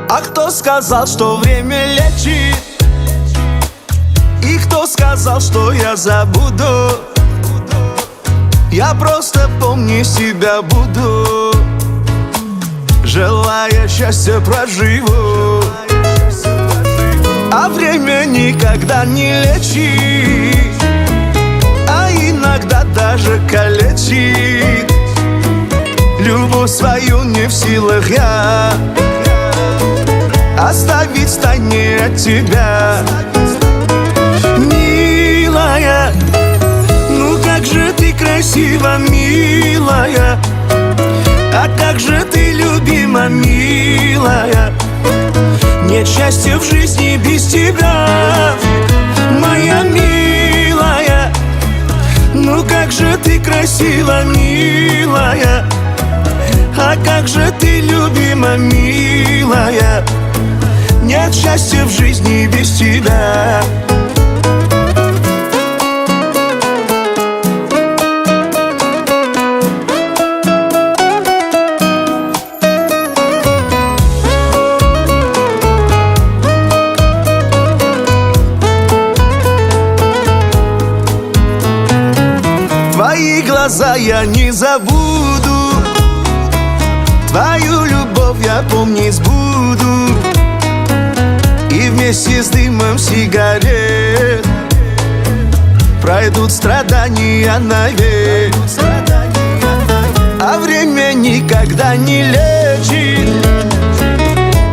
А кто сказал, что время лечит? И кто сказал, что я забуду? Я просто помню себя буду, желая счастья проживу. А время никогда не лечит, а иногда даже калечит. Любовь свою не в силах я оставить в тайне от тебя. Милая, ну как же ты красива, милая, а как же ты любима, милая. Нет счастья в жизни без тебя, моя милая. Ну как же ты красива, милая, а как же ты любима, милая. Нет счастья в жизни без тебя. Твои глаза я не забуду, твою любовь я помнить буду. И вместе с дымом сигарет пройдут страдания навек. А время никогда не лечит,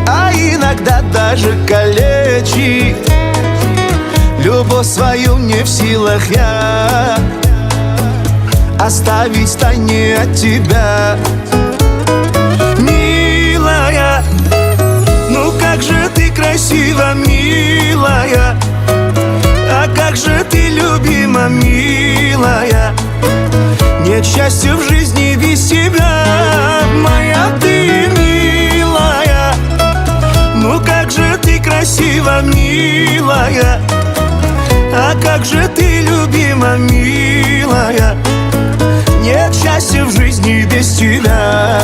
а иногда даже калечит. Любовь свою не в силах я оставить в тайне от тебя. Милая, ну как же ты красива, милая, а как же ты любима, милая. Нет счастья в жизни без тебя, моя ты милая. Ну как же ты красива, милая, а как же ты любима, милая. Нет счастья в жизни без тебя.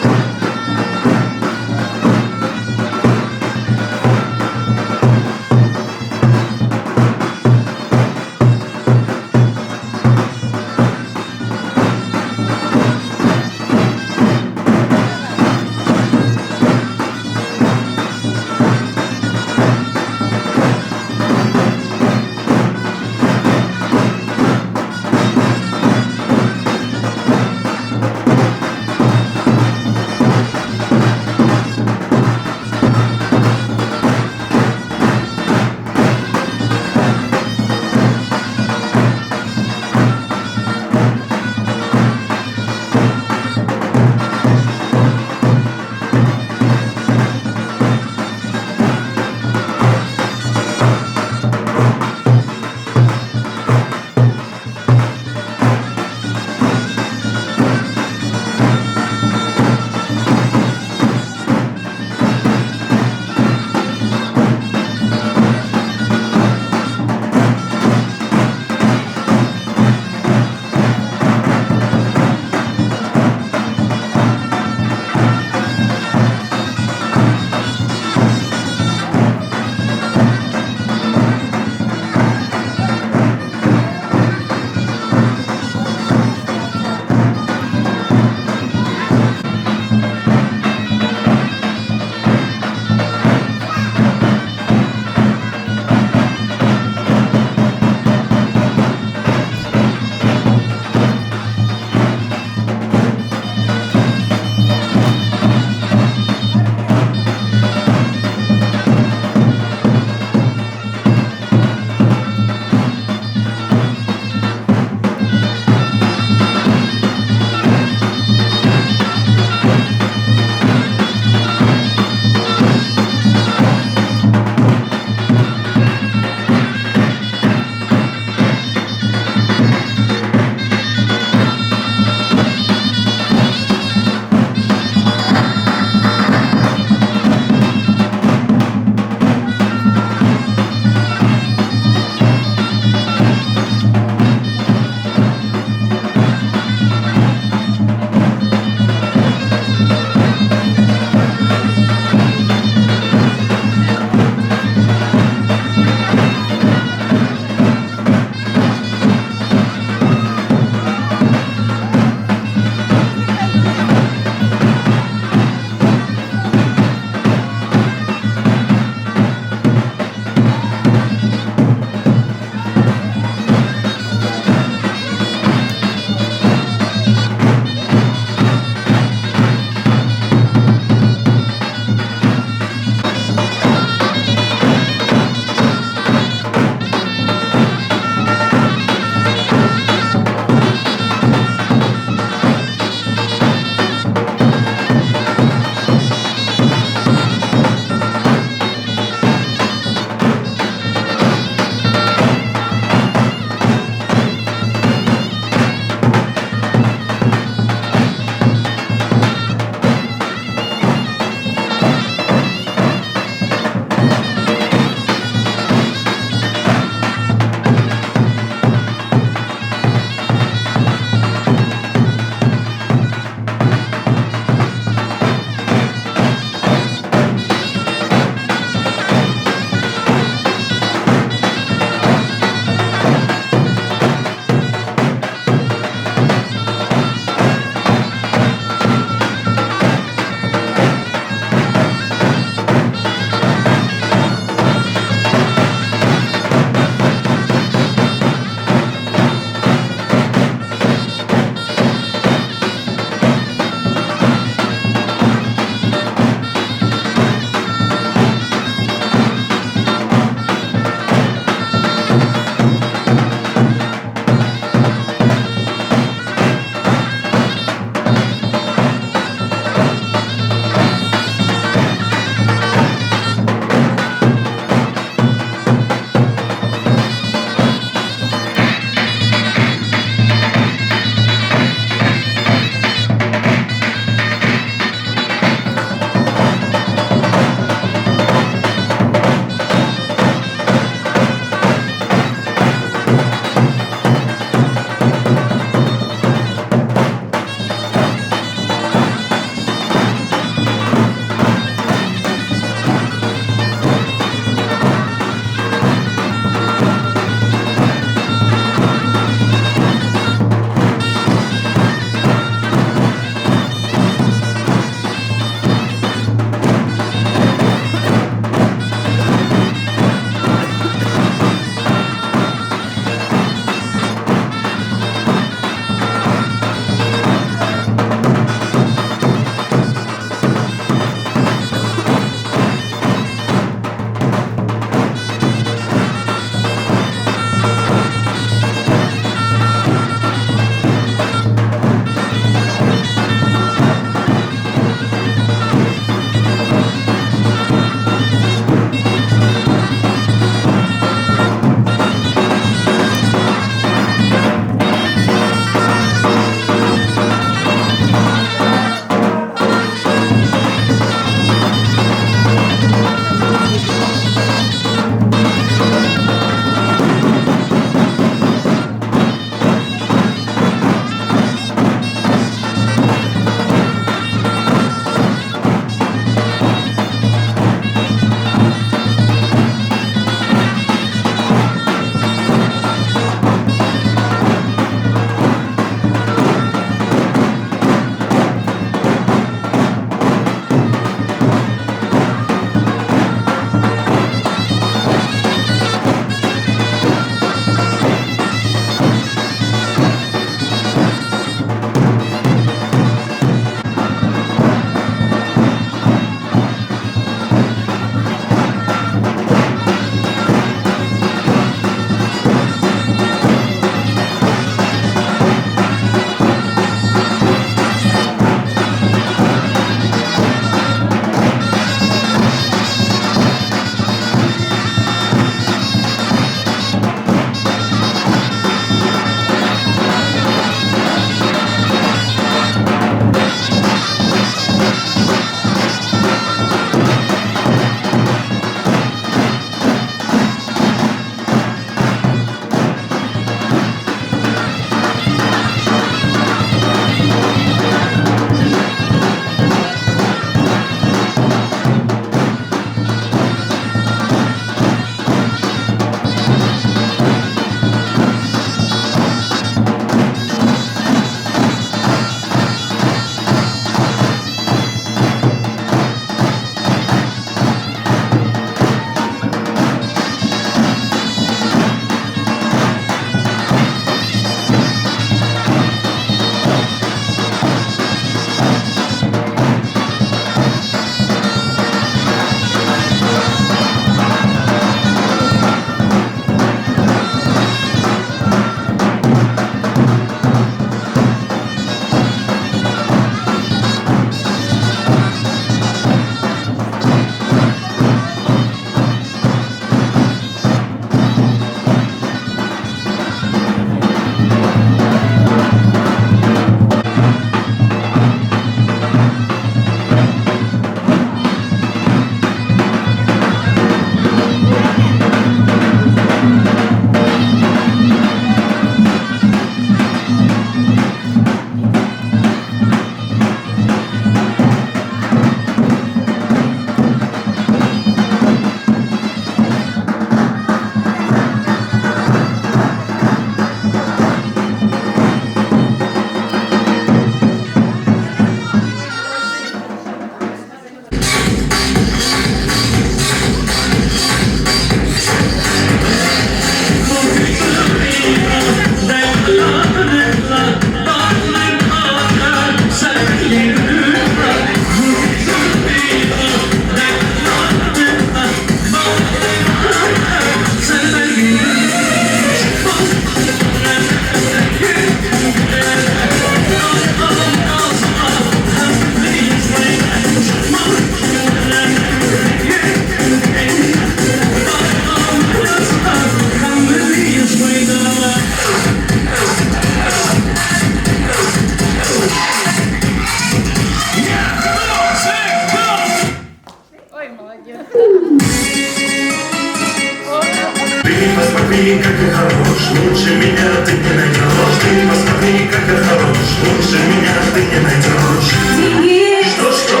посмотри, как я хорош, лучше меня ты не найдешь. Ты посмотри, как я хорош, лучше меня ты не найдешь. Деньги есть, Что?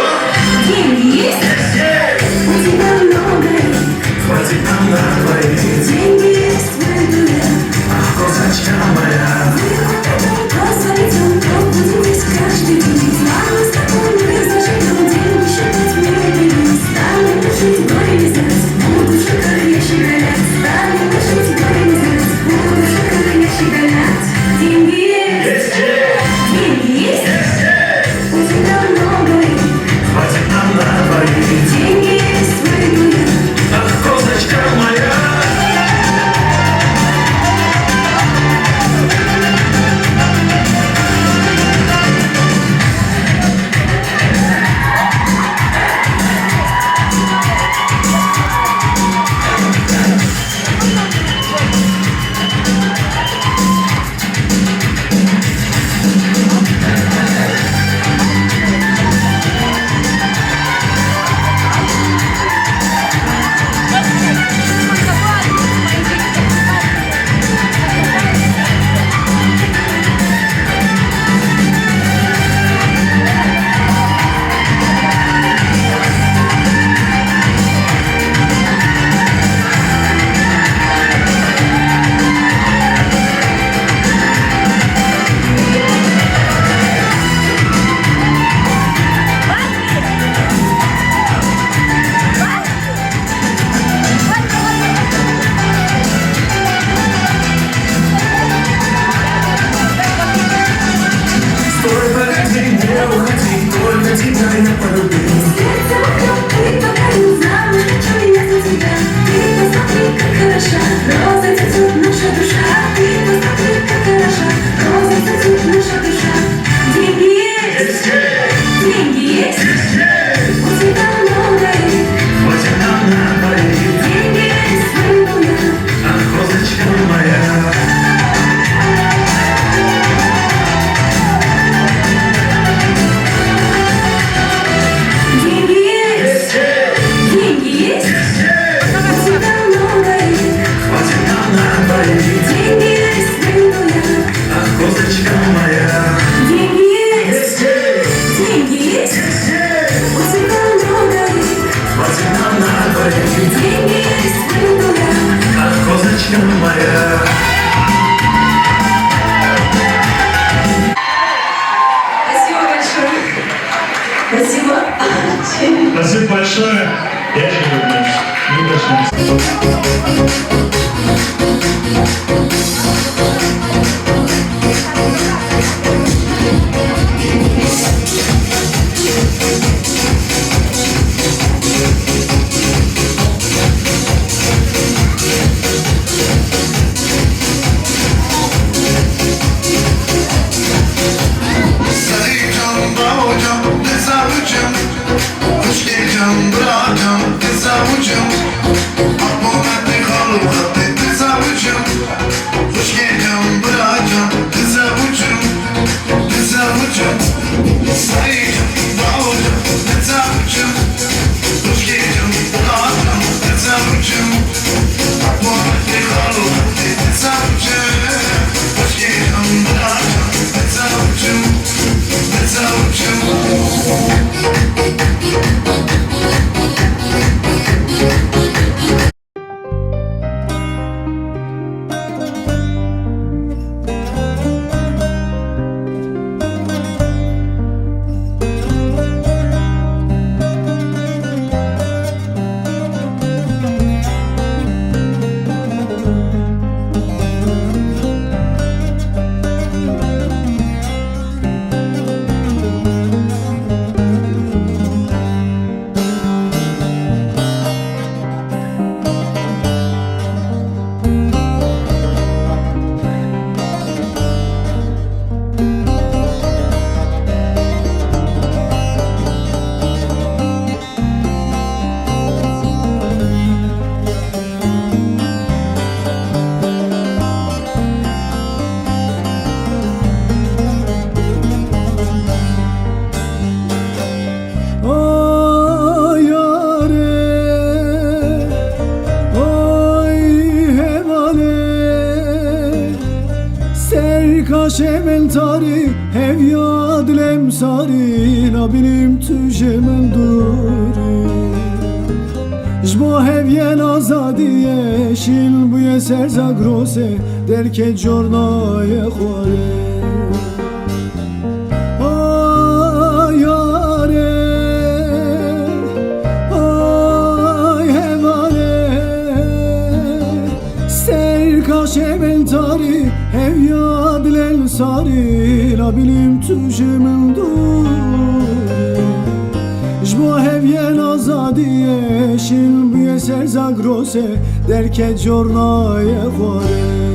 деньги есть, у тебя много их. Хватит нам на двоих. Деньги есть, выйду я. Ах, козачка моя. Просто идем, то будем есть каждый день. Мама с тобой мы заживем, деньги считать мы любим. Станем жить, горе не знать, буду в шоколаде щеголять. Станем жить, горе не знать, буду в шоколаде щеголять. Деньги есть, деньги есть, у тебя много их. Хватит нам на двоих. Деньги есть, выйду я. Ах, козачка моя. Стой, погоди, не уходи, только тебя я полюбил. Сердце вокруг, ты пока не замуж, хочу я за тебя. Ты посмотри, как хороша, роза цветет наша душа. Ты посмотри, как хороша, роза цветет наша душа. Деньги есть, деньги есть, у тебя много их. Хватит нам на двоих. Деньги есть, выйду я. Ах, козочка моя. Деньги есть, деньги есть, у тебя много их. Хватит нам на двоих. Деньги есть, выйду я. Ах, козочка моя. Деньги есть, деньги есть, у тебя много их. Хватит нам на двоих. Деньги есть, выйду я. Ах, козочка моя. Спасибо большое. Спасибо. Спасибо большое. Я еще люблю. Не дошли. Sarıcan, bravocan, tezavucum. Hoş geldin, bravocan, tezavucum. Aklıma tek halı کاشم تاری هویاد لم ساری نبینیم تو جمن دوری جبا هوین آزادیه شیل بوی سرزاگروسه درک جرنای خواره آی یاره آی هواره سر کاشم تاری هویاد لم ساری نبینیم تو جمن دوری جبا هوین آزادیه شیل بوی سرزاگروسه درک جرنای خواره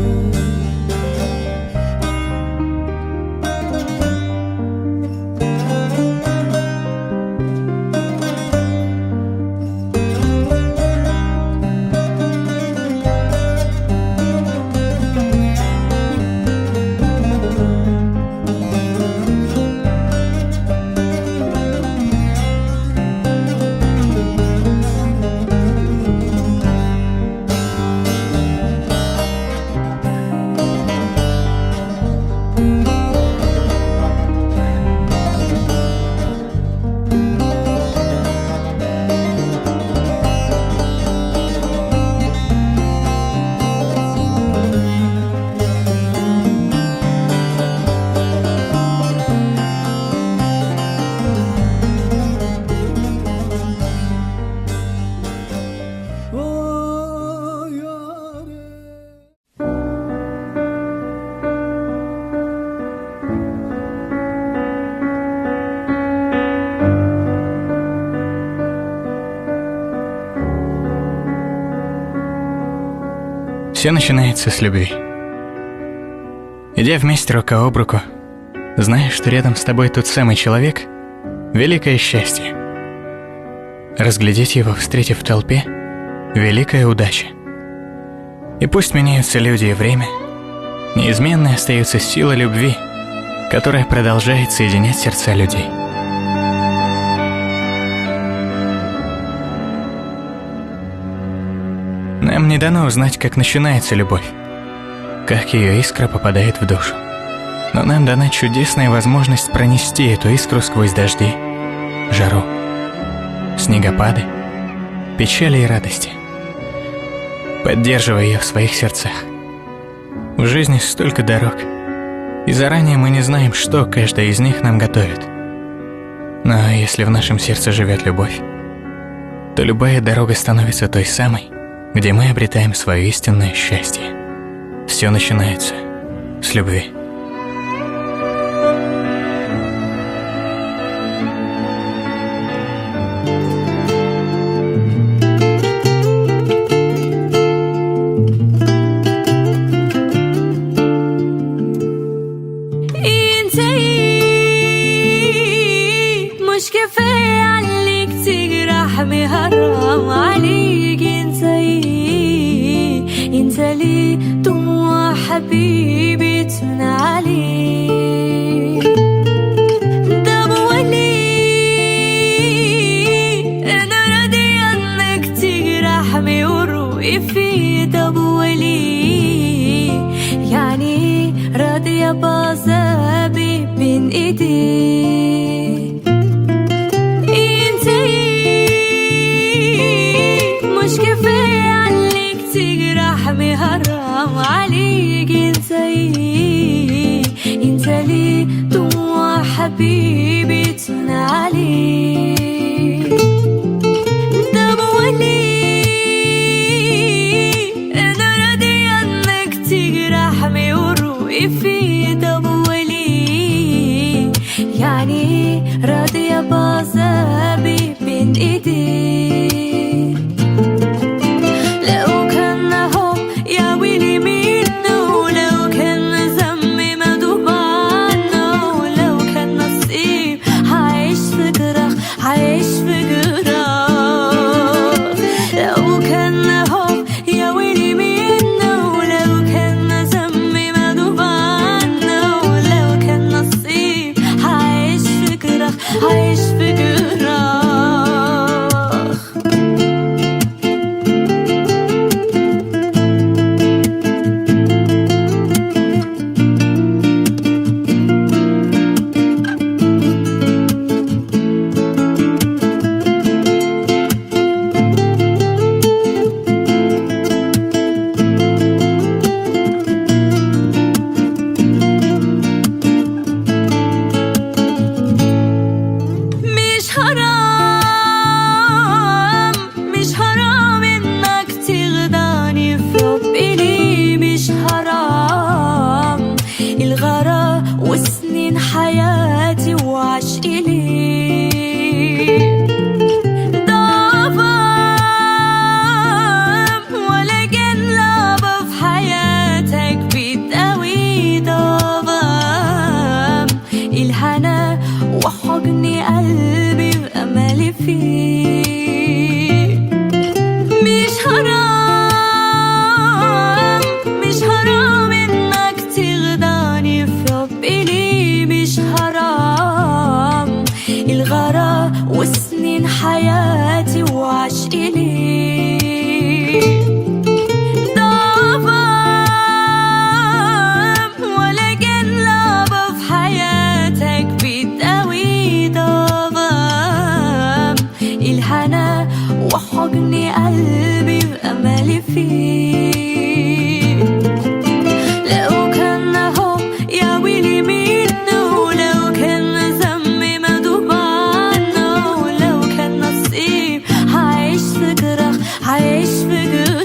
Все начинается с любви. Идя вместе рука об руку, знаешь, что рядом с тобой тот самый человек — великое счастье. Разглядеть его, встретив в толпе — великая удача. И пусть меняются люди и время, неизменной остается сила любви, которая продолжает соединять сердца людей. Нам не дано узнать, как начинается любовь, как ее искра попадает в душу. Но нам дана чудесная возможность пронести эту искру сквозь дожди, жару, снегопады, печали и радости, поддерживая ее в своих сердцах. В жизни столько дорог, и заранее мы не знаем, что каждая из них нам готовит. Но если в нашем сердце живет любовь, то любая дорога становится той самой, где мы обретаем свое истинное счастье. Все начинается с любви. مش كفاية عليك تجرح حرام عليك انت ليه دموع حبيبي تون عليك طب وليه انا راضية انك تجرحني وروقي فيه طب وليه يعني راضية بعذابي بين ايديك مش كفاية عليك تجرحني حرام عليك انت ليه دموع حبيبي تون عليك طب وليه انا راضية انك تجرحني وروقي فيه طب وليه يعني راضية بعذابي بين ايديك I عشق ليك دوام، ولكن لعبة في حياتك بتداوي دوام الهنا وحضن قلبي بأملي فيك. لو كان هو يا ويلي منه، لو كان ذنبي مدوب عنه، لو كان نصيب هعيش في جراح، هعيش في جراح.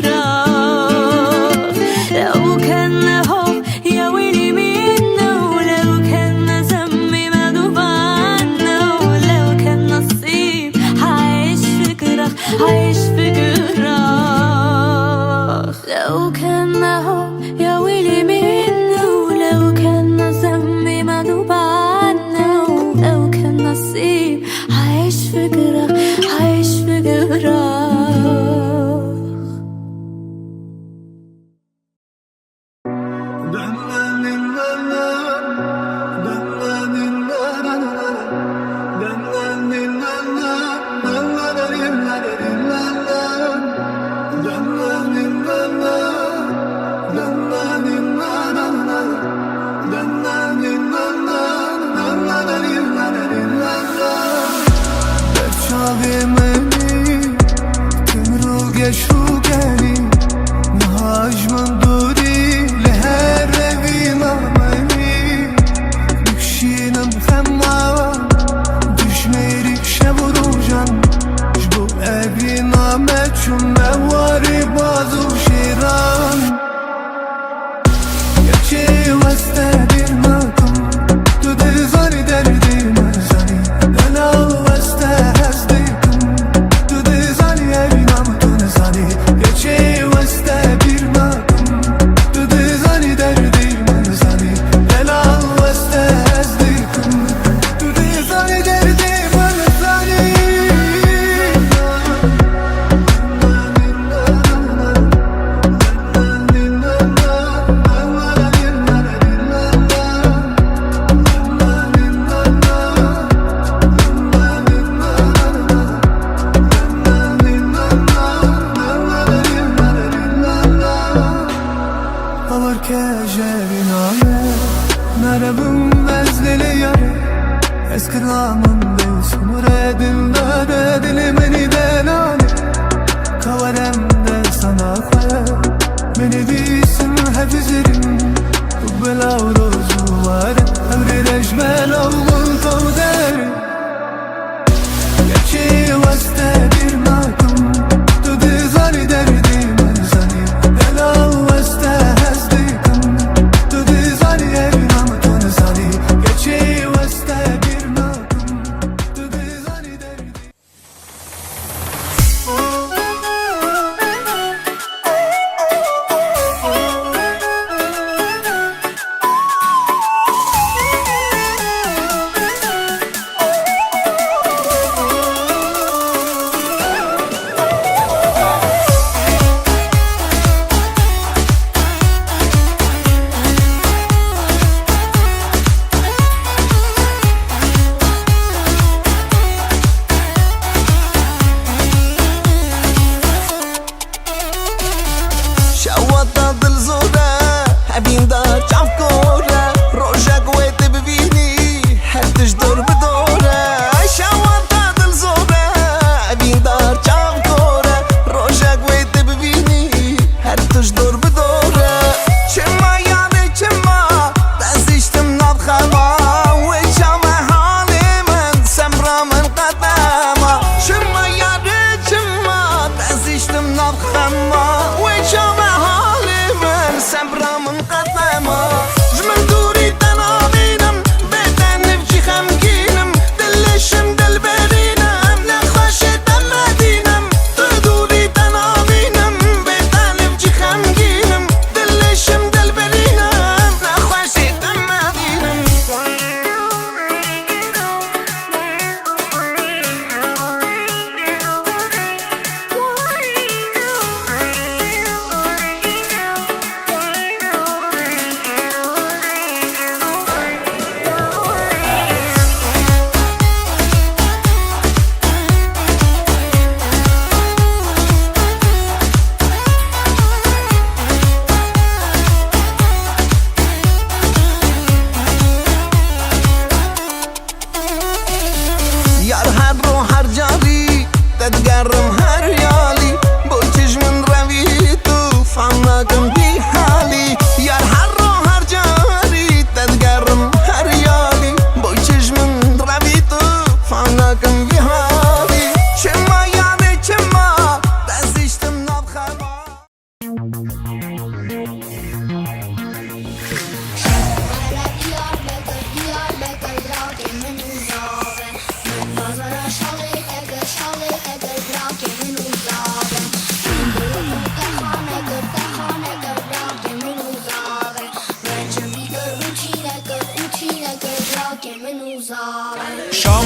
لو كان هو يا ويلي منه، لو كان ذنبي مدوب عنه، لو كان نصيب هعيش في جراح، هعيش في جراح. لو كان هو يا ويلي منه، لو كان ذنبي مدوب عنه، لو كان نصيب هعيش في جراح، هعيش في جراح.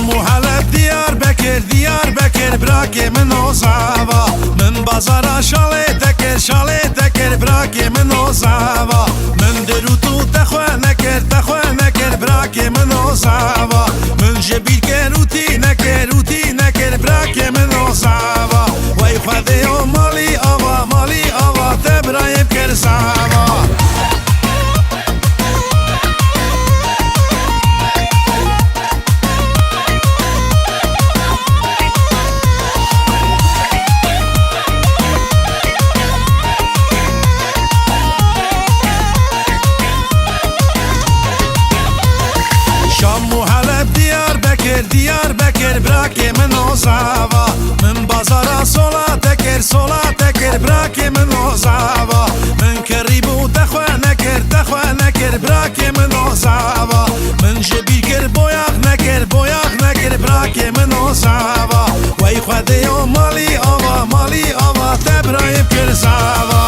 شام و حلب Diyarbakır براکم نوزاوا من بازارا شاله تکر براکم نوزاوا من دروتو تخوه نکر براکم نوزاوا من جبیر کروتی نکر براکم نوزاوا وای خواده و مالی آوا تبرایم کرزاوا Diyarbakır براکم نوزاوا من بازارا sola teker براکم نوزاوا من کریبو تخوه نکر براکم نوزاوا من جبیر کر بویاغ نکر براکم نوزاوا وای خواده و مالی آوا تبرایم کرزاوا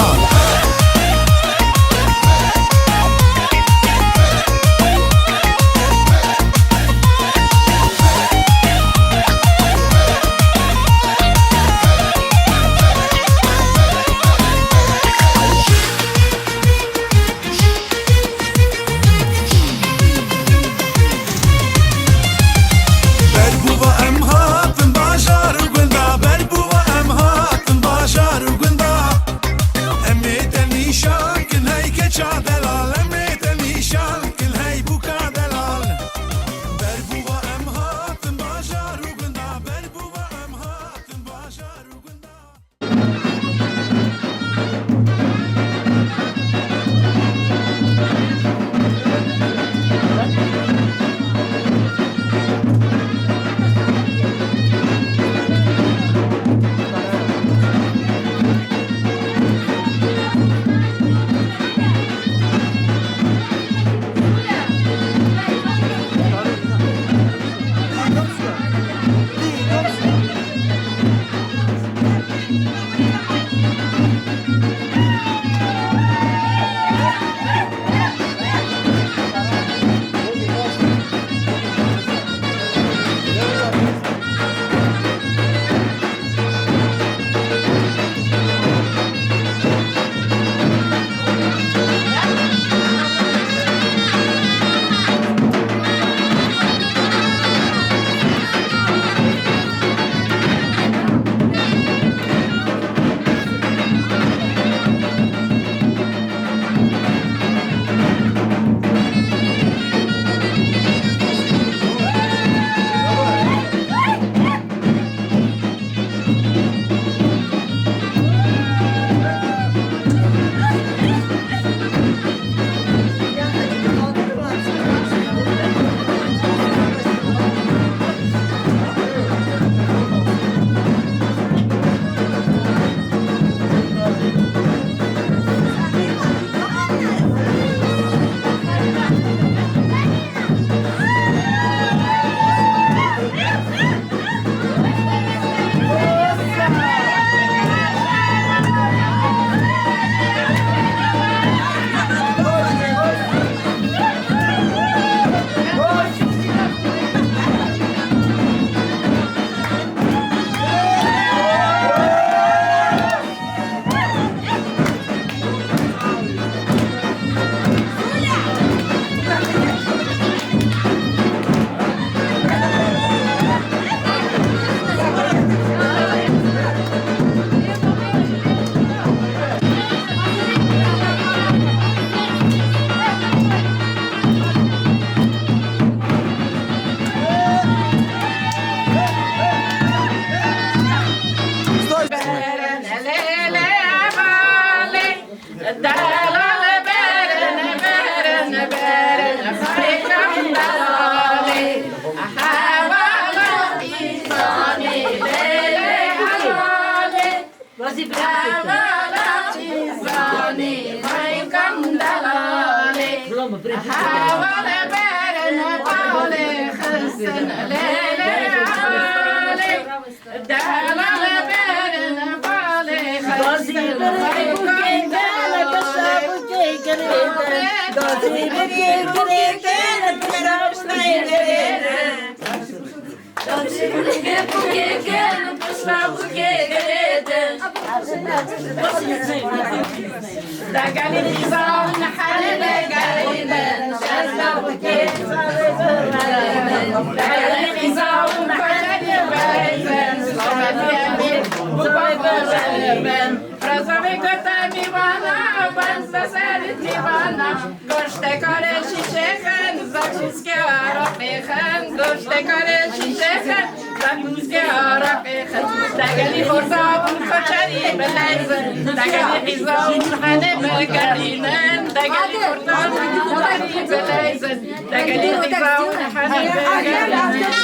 Rozowy kotem Iwana, ban zasadyt Iwana, gorzte kolesi Czechan, zakuńskie Arapychan, gorzte kolesi Czechan, zakuńskie Arapychan, tagali horzawun koczari belejzen, tagali hizawun hane belgalinen, tagali horzawun koczari belejzen, tagali hizawun hane belgalinen.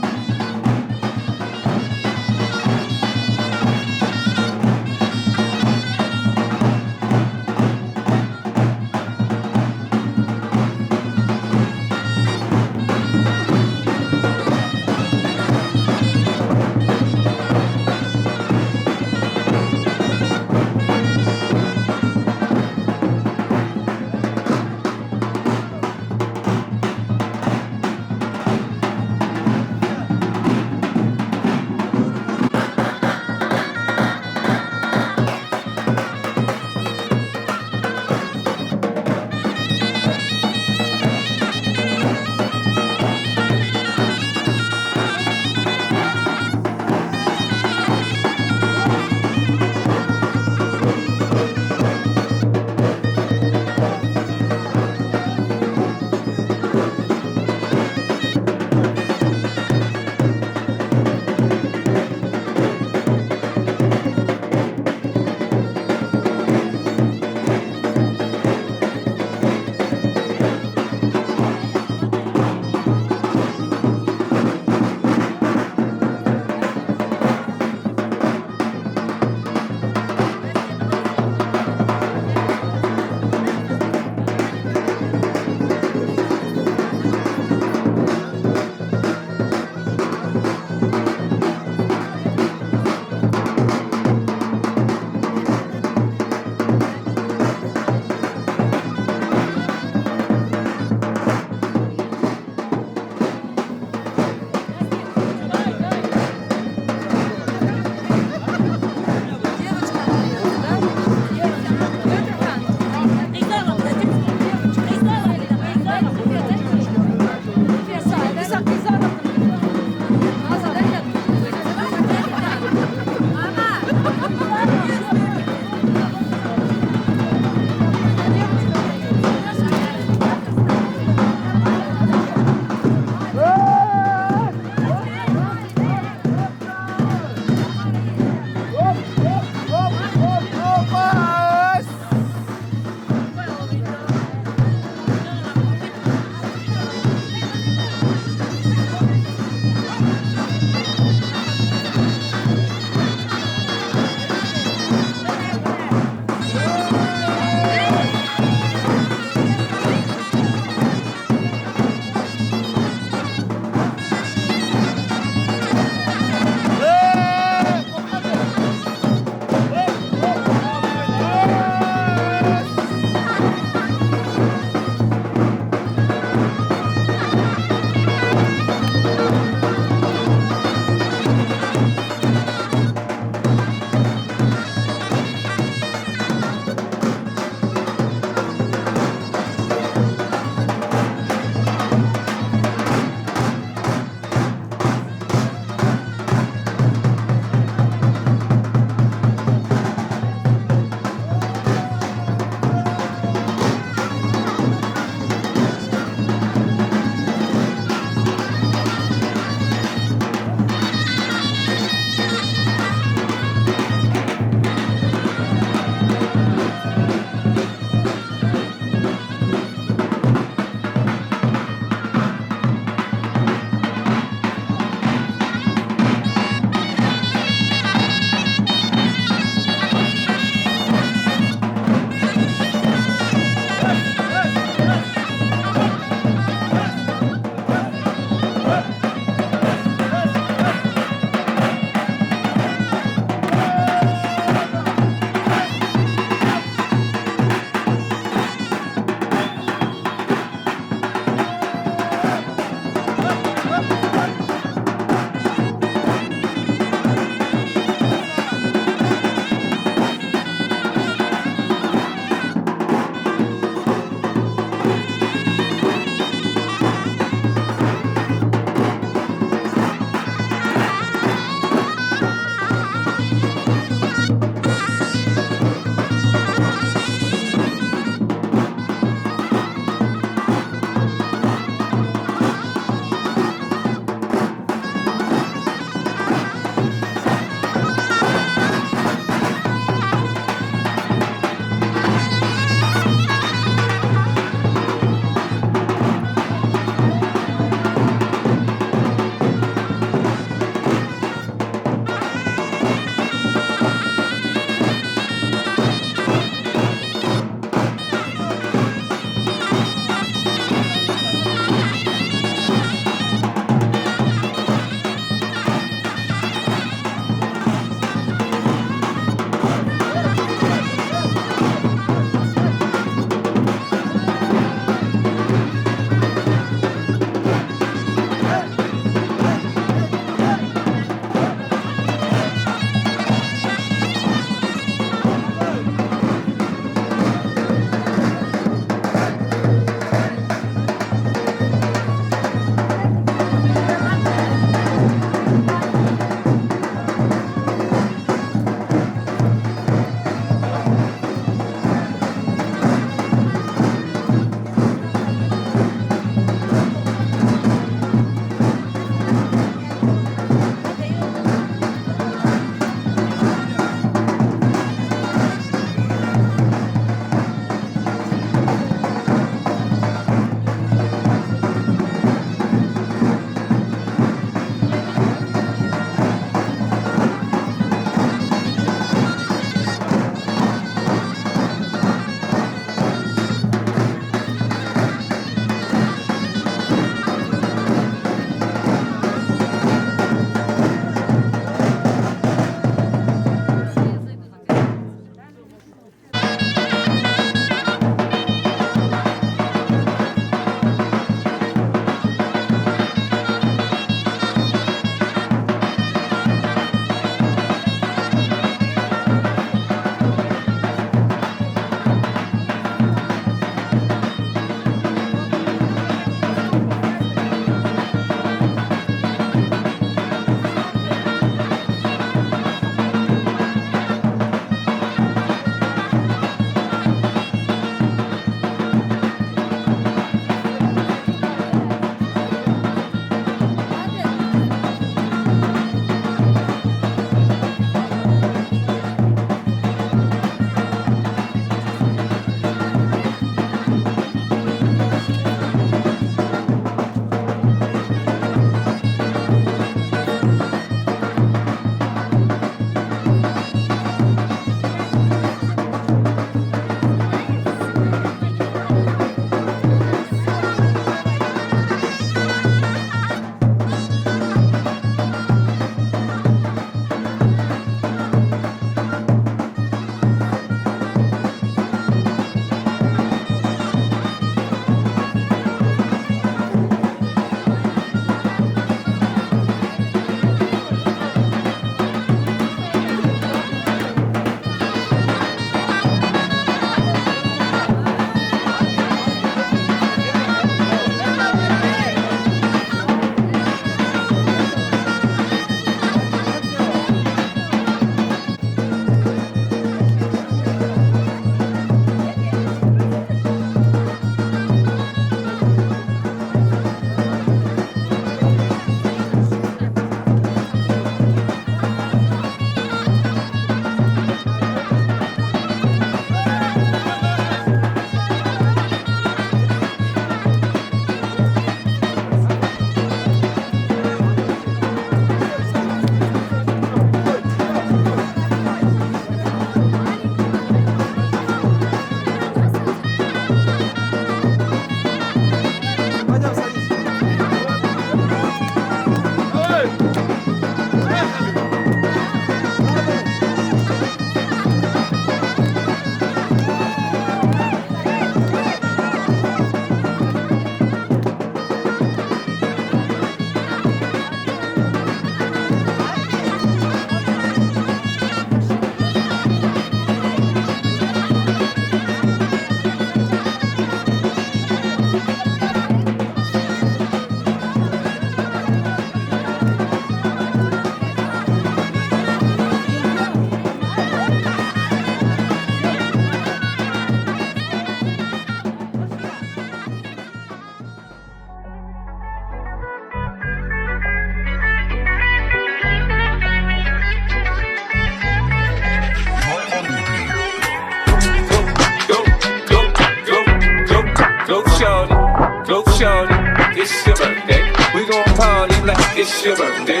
shorty, it's your birthday. We gon' party like it's your birthday.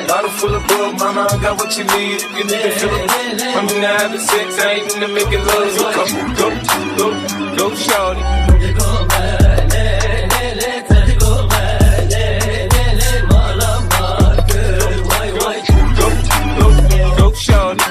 Bottle full of bug, mama, I got what you need. If you need to feel it, I'm in the having sex, I ain't in the making love. So come, go, shorty. Go, shorty.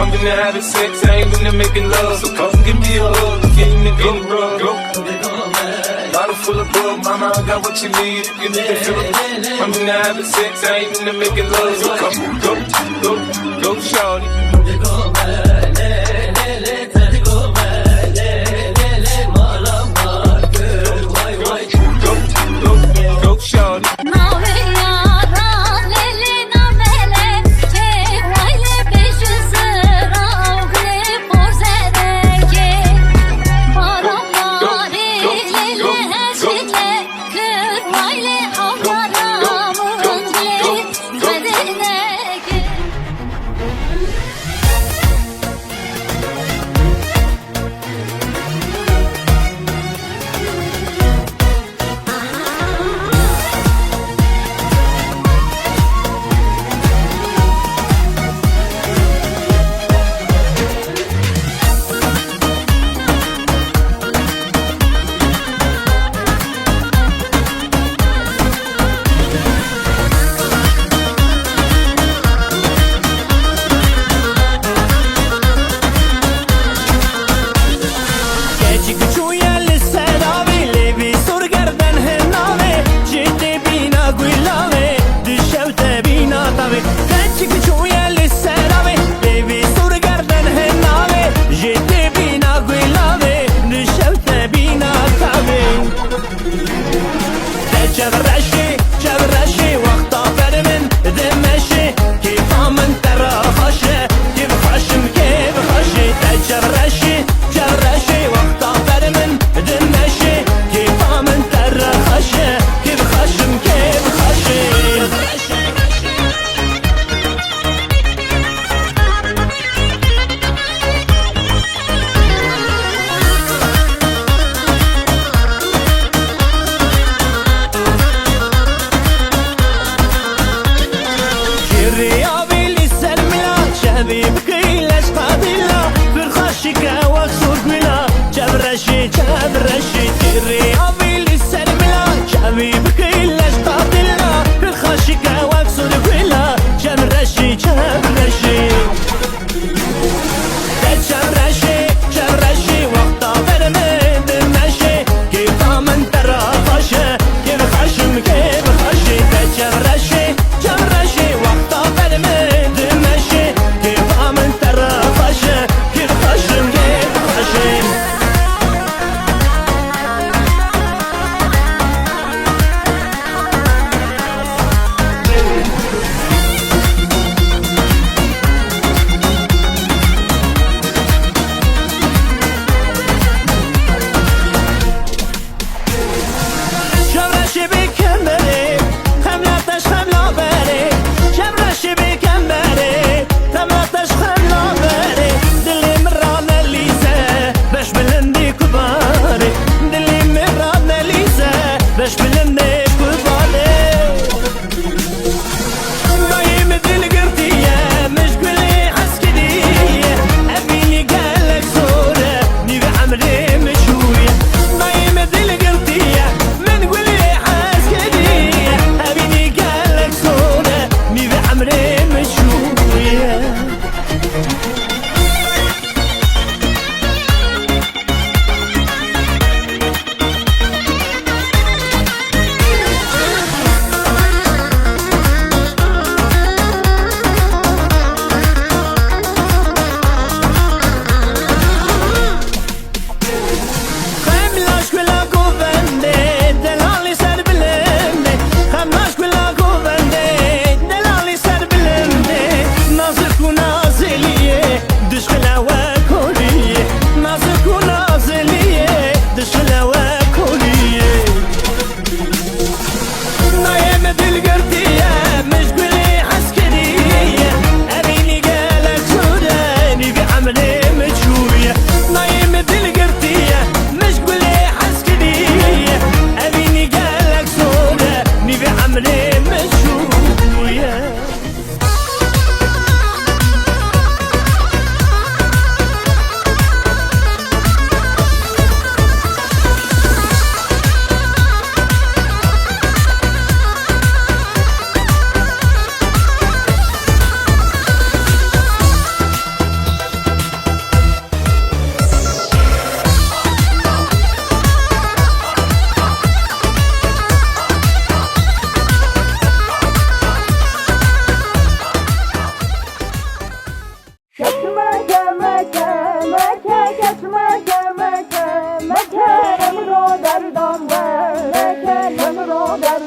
I'm in the having sex, I ain't in the making love. So come give me a hug, get in the rug. Bottle full of bug, mama, I got what you need. If you need to feel it, I'm in the having sex, I ain't in the making love. So come, go, shorty. Go, shorty.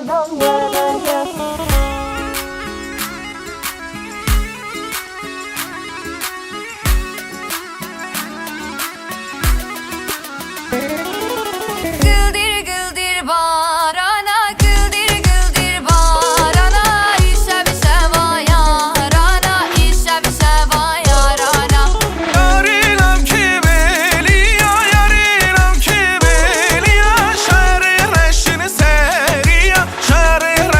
Gıldır gıldır barana, gıldır gıldır barana, işe bir şey var yarana, işe bir şey var yarana. Yarinam ki beliya, yarinam ki beliya, şehri reşini seriya, şehri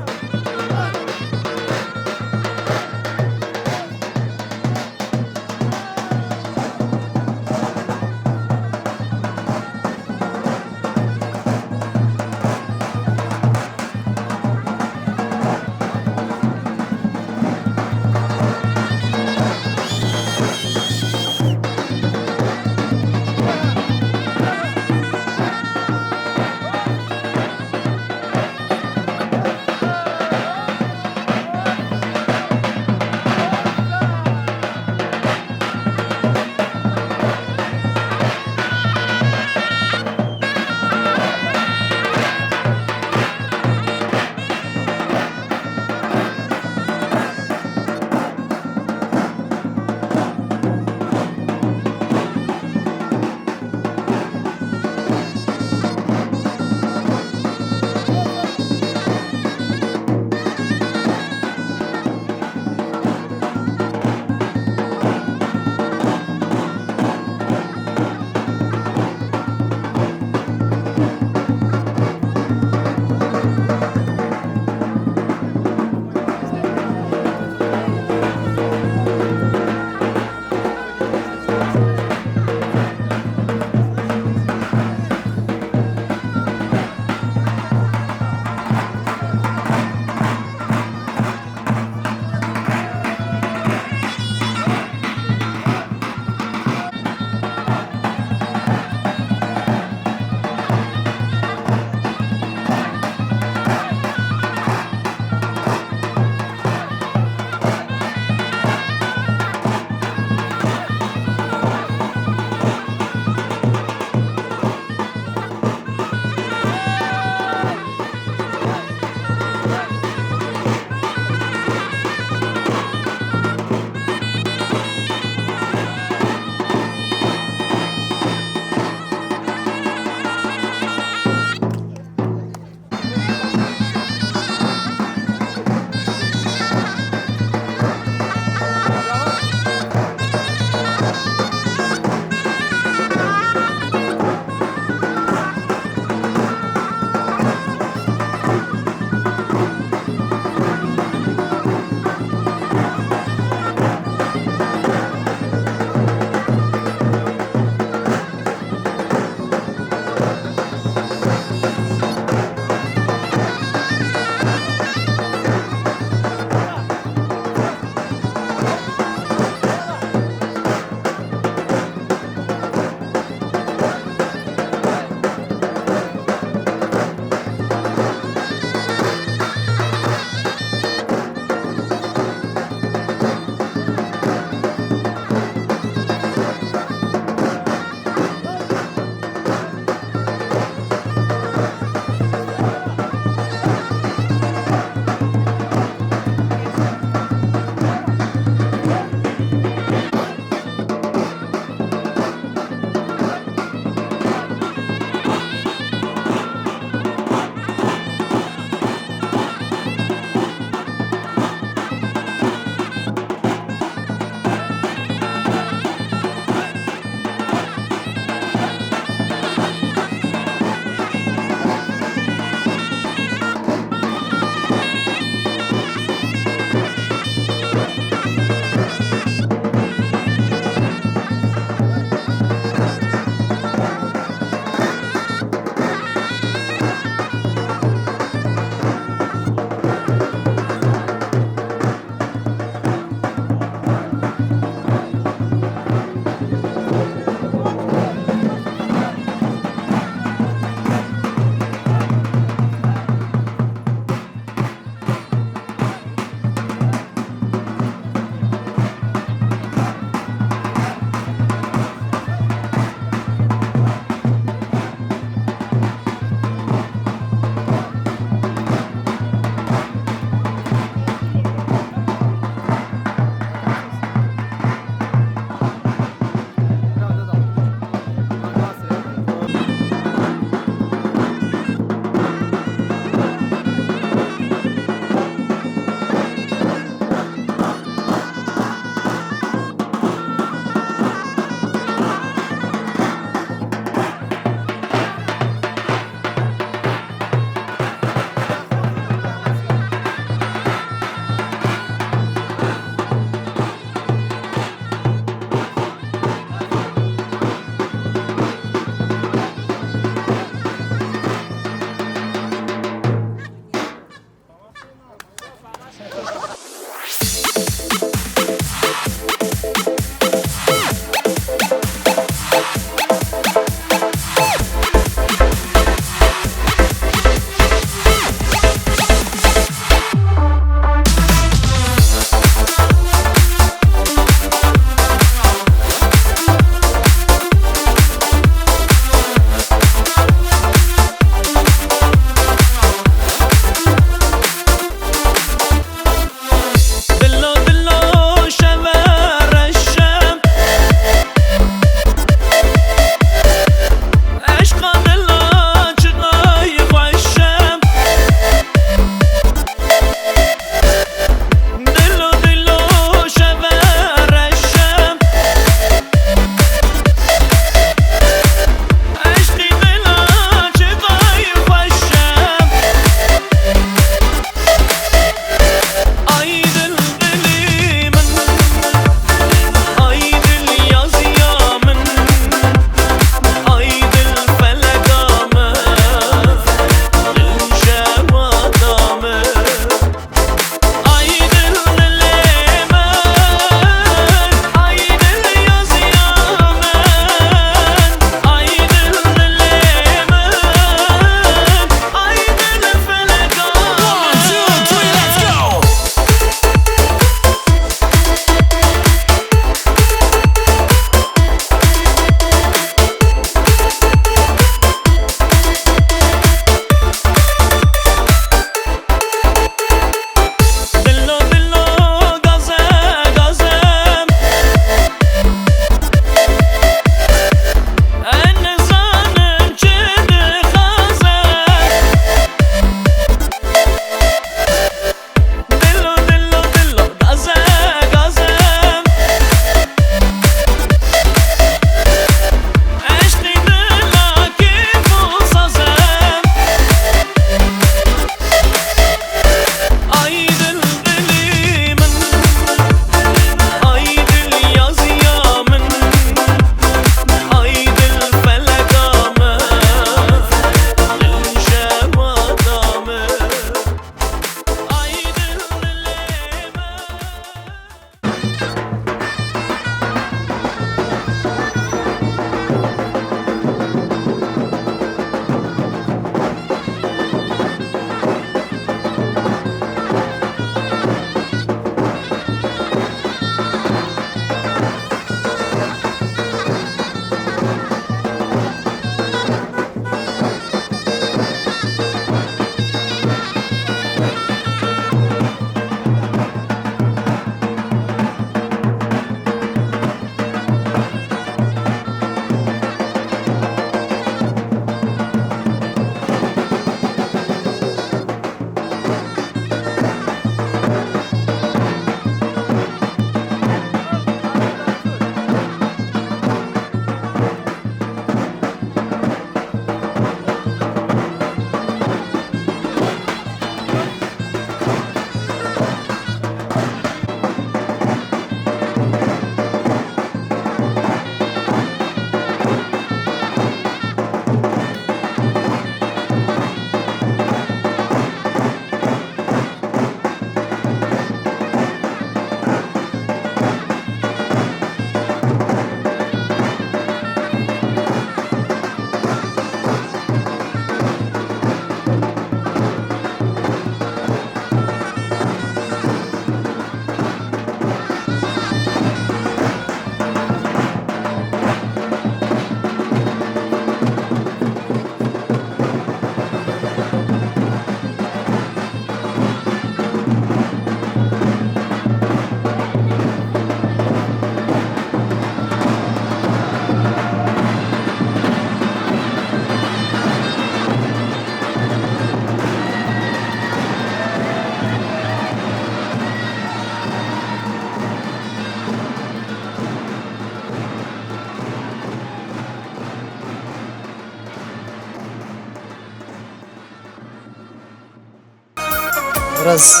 Biraz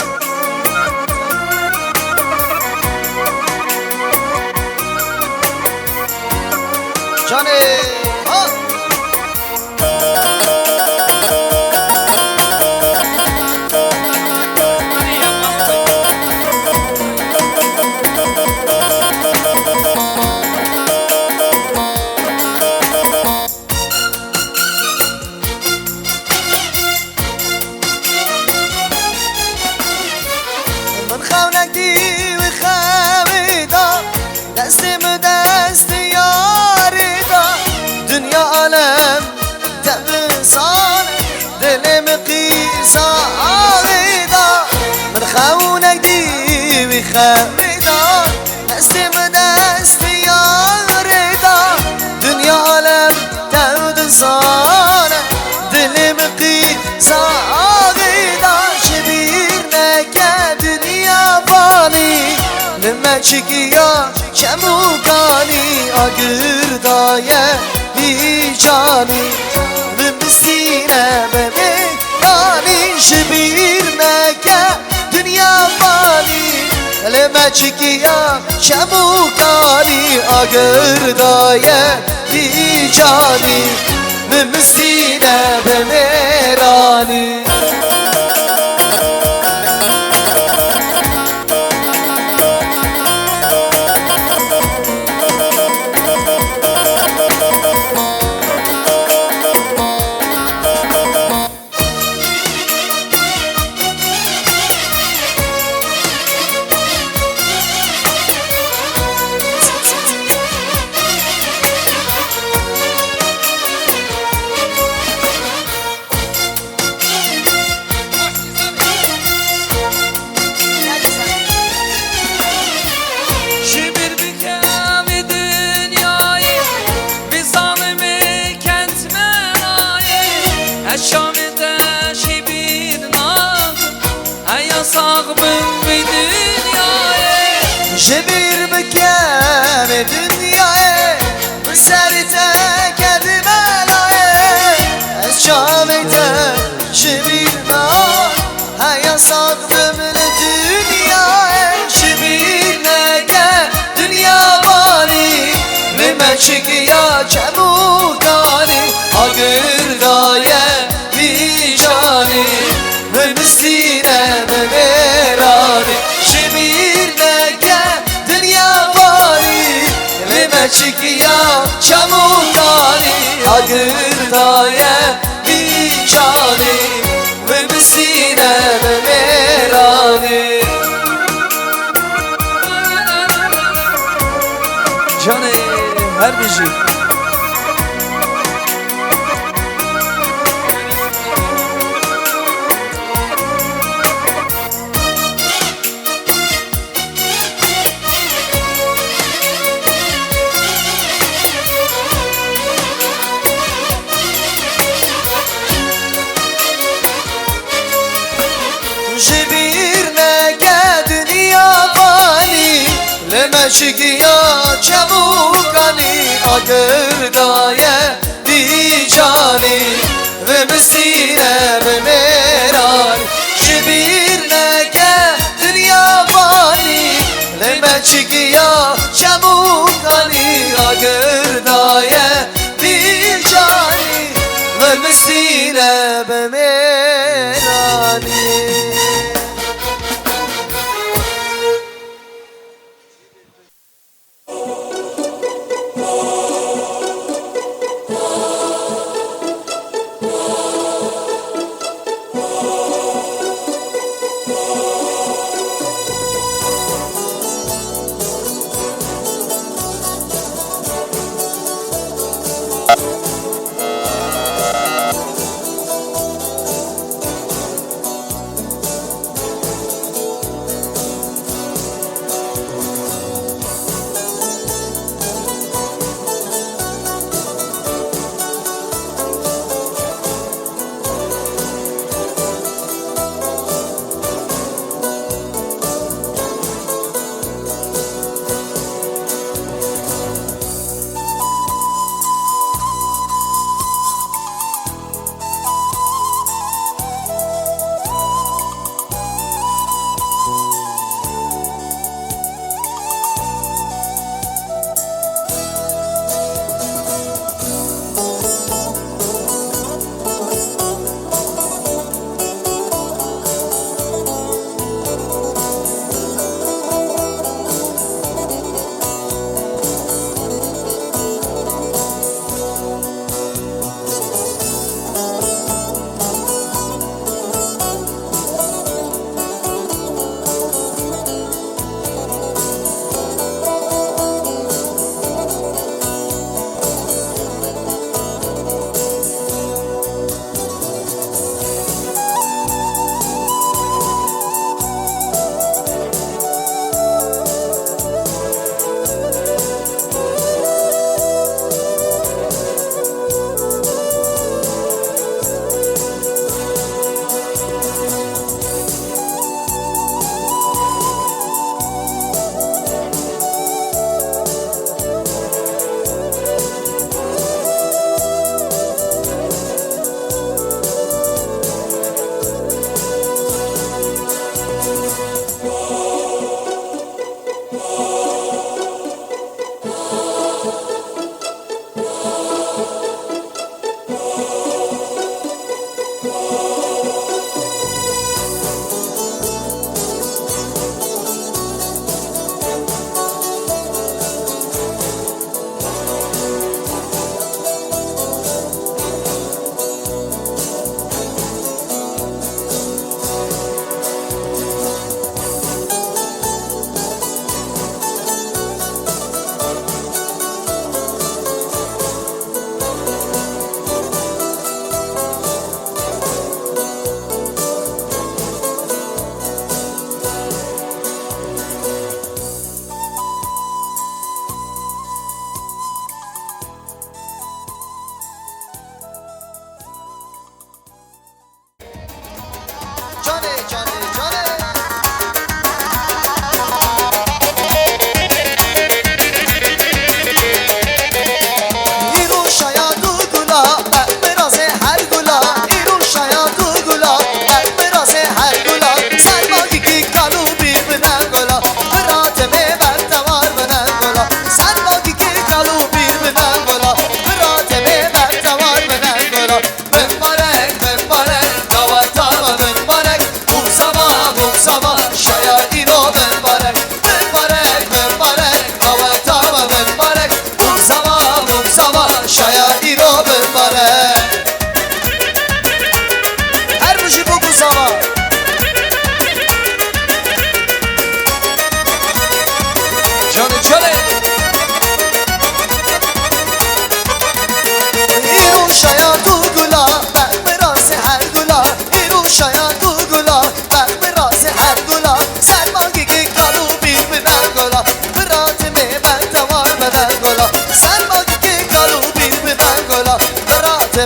Johnny ha. من خونك دي وخامدة دستي مدست ياري دا دنيا عالم تبصان دلي مقيسة عارضة من خونك دي وخامدة دستي مدست ياري دا دنيا عالم تبصان دلي مقيسة عارضة شبيرنا كدنيا فاني لما çekiyor çemukani agır daya hicani Mümsine bebek yani şibir meke dünya fani lema çekiyor çemukani agır daya hicani Mümsine bemerani Şibir bükemi dünyayı bir zalimi kentmenayı Eşşamide şibir nadı yasaklım bir dünyayı Şebir bükemi dünyayı bu serte kedimelayı Eşşamide şebir nadı yasaklım dünyayı Şebir nege dünya bani Lime çıkıyor çemukani Agır daye vicani Mümsine bemerani Şebir nege dünya bani Lime çıkıyor çemukani Agır daye vicani Mümsine bemerani Johnny her bici Şibir nege dünya fani Leme çıkıyor çemukani Agır daye vicani Ve müsine ve merani Şibir nege dünya fani Leme çıkıyor çemukani Agır daye vicani Ve müsine ve merani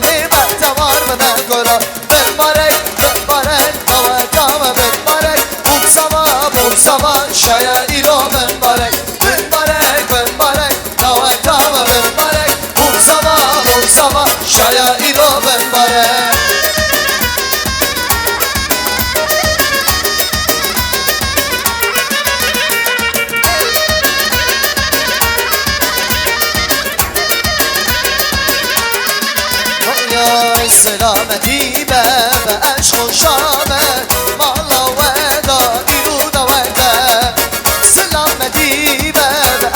می بختوار من گلا من بارک دوام من بارک بوم سوا شاید ایرو من بارک دوام من بارک بوم سوا شاید ایرو من بارک سلامتی به عشق و شامه مالا ودا ایرود وده سلامتی به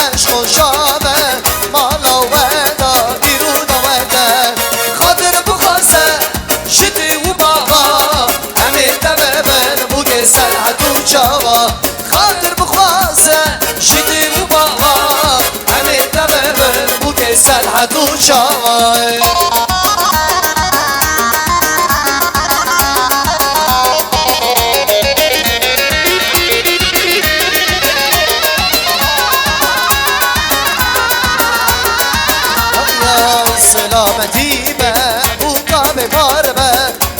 عشق و شامه مالا ودا ایرود وده خاطر بخواسته شدی و باوا همه دمه من بوده سرحد و جاوا خاطر بخواسته شدی و باوا همه دمه من بوده سرحد و جاوا سلامتی به اوقا به بار به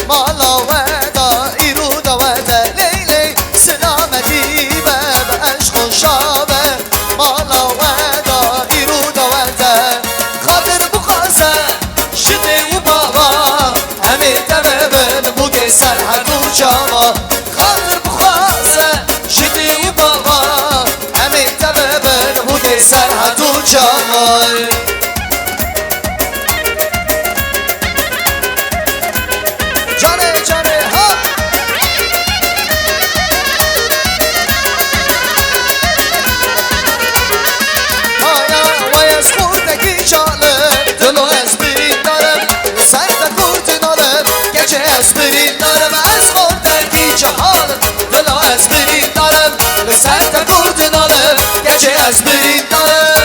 مالا ودا ایرود وده لیلی سلامتی به عشق و شامه مالا ودا ایرود وده خاطر بخواسته شده و بابا همه دمه من بوده سرحد و جاوا خاطر بخواسته شده و بابا همه دمه من بوده سرحد و جاوا اسپرین دارم از خوردگی جهانم دلا اسپرین دارم سر تکورد نالم گچه اسپرین دارم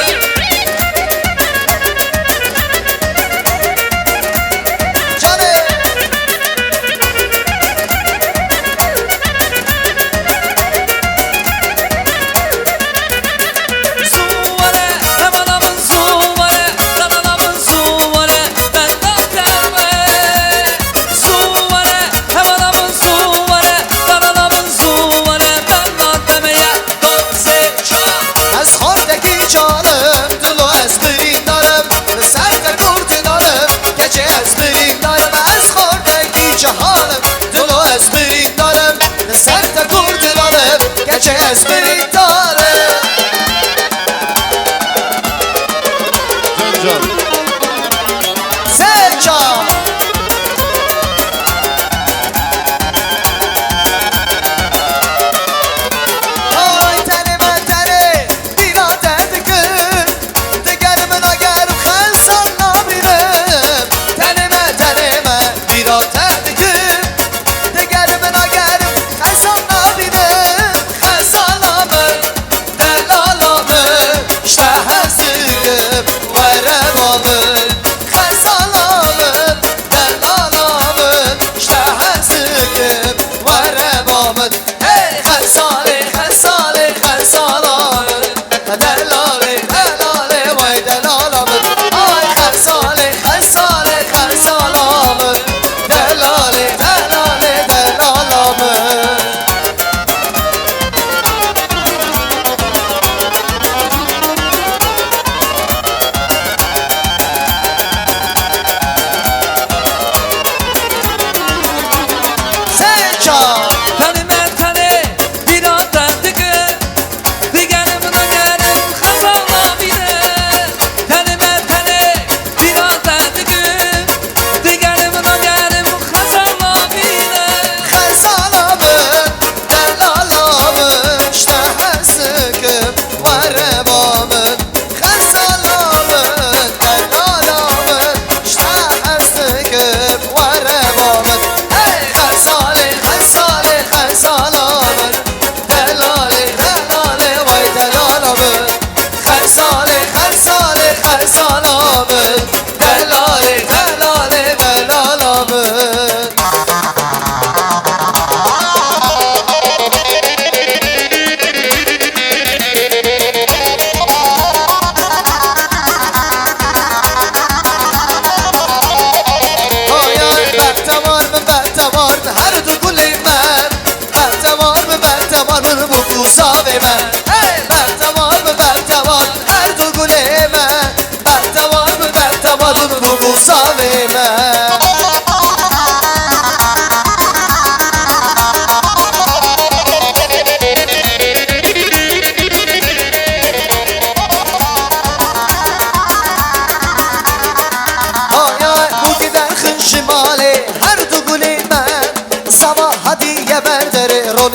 اسپرین داره زنجا آی تنه من تنه بینا درد کن دگر من اگر خلصان نبینم تنه من بینا درد کن دگر من اگر خلصان نبینم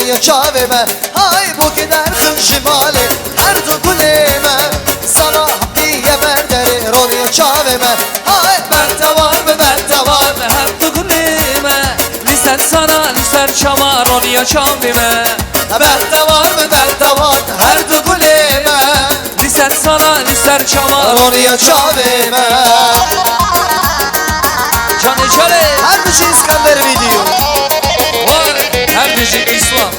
رونی چاومه های بو که در خون شماله هر دو گلیمه سانا حقیه برداری رونی چاومه های بردوان به بردوان هر دو گلیمه لیسن سانا لیسن شما رونیا چاویمه بردوان به بردوان هر دو گلیمه لیسن سانا لیسن شما رونی چاومه جانه چاله هر دو چیز کندر ویدیو واره هر بیشی اسلام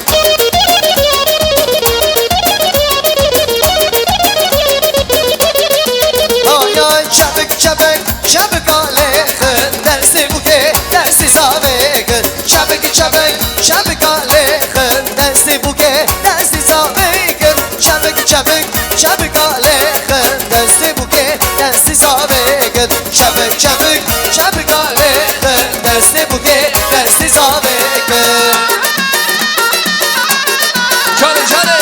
آیا چپک چپک چپک آله خن درسی بوکه درسی ساوه کن چپک چپک چپک آله خن درسی بوکه درسی ساوه کن چپک چپک چپک آله خن درسی بوکه درسی ساوه کن چپک چپک چپک آله خن درسی بوکه درسی ساوه کن جانه جانه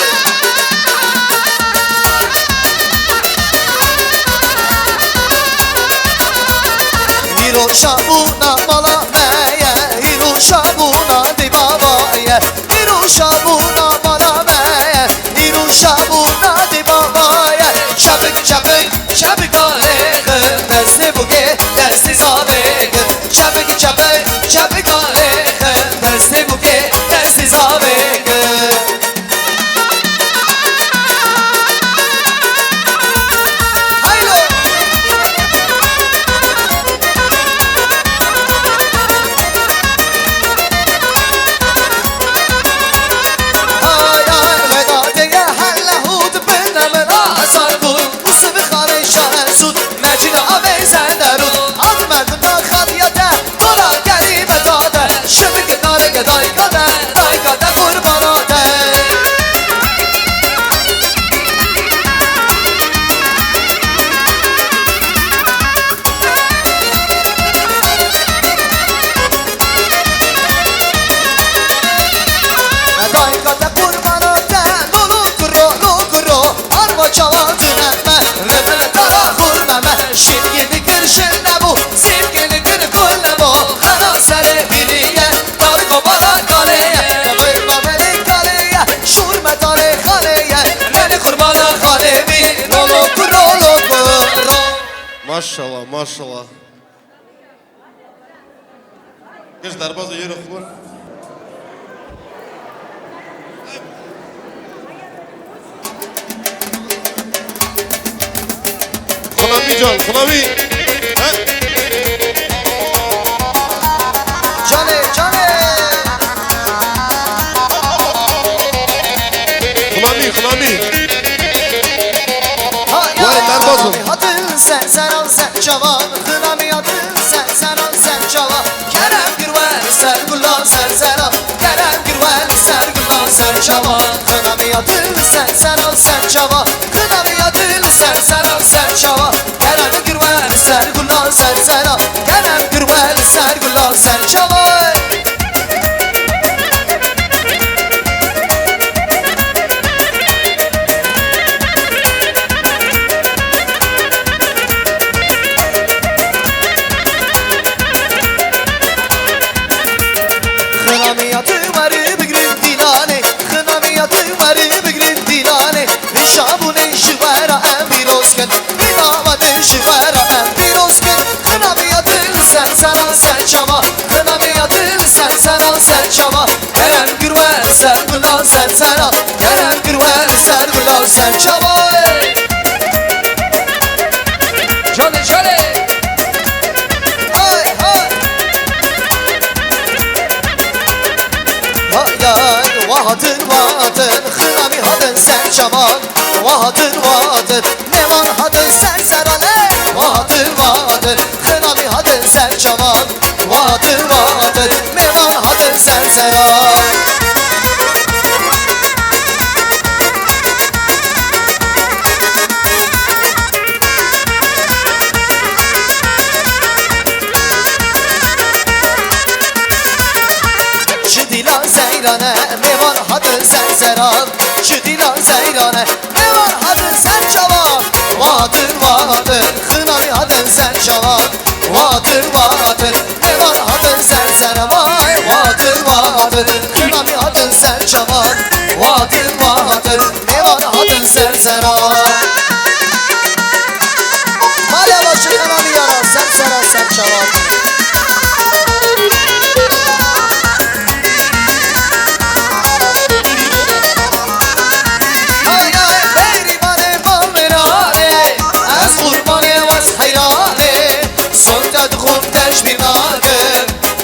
Hiro şabuna mala meye Hiro şabuna di babaya Hiro şabuna mala meye Hiro şabuna di babaya Çabuk çabuk çabuk aleyhim Dersi buge dersi zavegim Çabuk çabuk çabuk aleyhim Dersi buge dersi zavegim Maşallah maşallah. Geç darbazı yürü khun. Khunami can, khunami. Cane cane Khunami khunami. Vay darbazım. Adın sen sen al sen cavan Hınami adın sen sen al sen cavan Kerem Gürvel Sergullah sen sen al Kerem Gürvel Sergullah sen cavan Hınami adın sen sen al sen cavan Hınami adın sen sen al sen cavan Kerem Gürvel Sergullah sen sen al Kerem Gürvel Sergullah sen cavan Xınamiyatı varı bigrin dilane Xınamiyatı varı bigrin dilane Nişabune şivara emir osken Nidavadı şivara emir osken Xınamiyatı sen sen al sen çava Xınamiyatı sen sen al sen çava Kerem Gürvel Sergullah sen sen al Kerem Gürvel Sergullah sen çava جانه چاله Vahadın vahadın Xınami hadın sen çavan Vahadın vahadın Ne var hadın sen serane Vahadın vahadın Xınami hadın sen çavan Vahadın vahadın Ne var hadın sen seran Dilan zeyrane mevan hadın sen seran Şu dilan zeyrane mevan hadın sen çavan Vahadın vahadın Xınami hadın sen çavan Vahadın vahadın mevan hadın sen seran Vahadın vahadın Xınami hadın sen çavan çavar Ay ay beribane balmerane Az kurbanı vas hayrane Sonda dukum teşbirane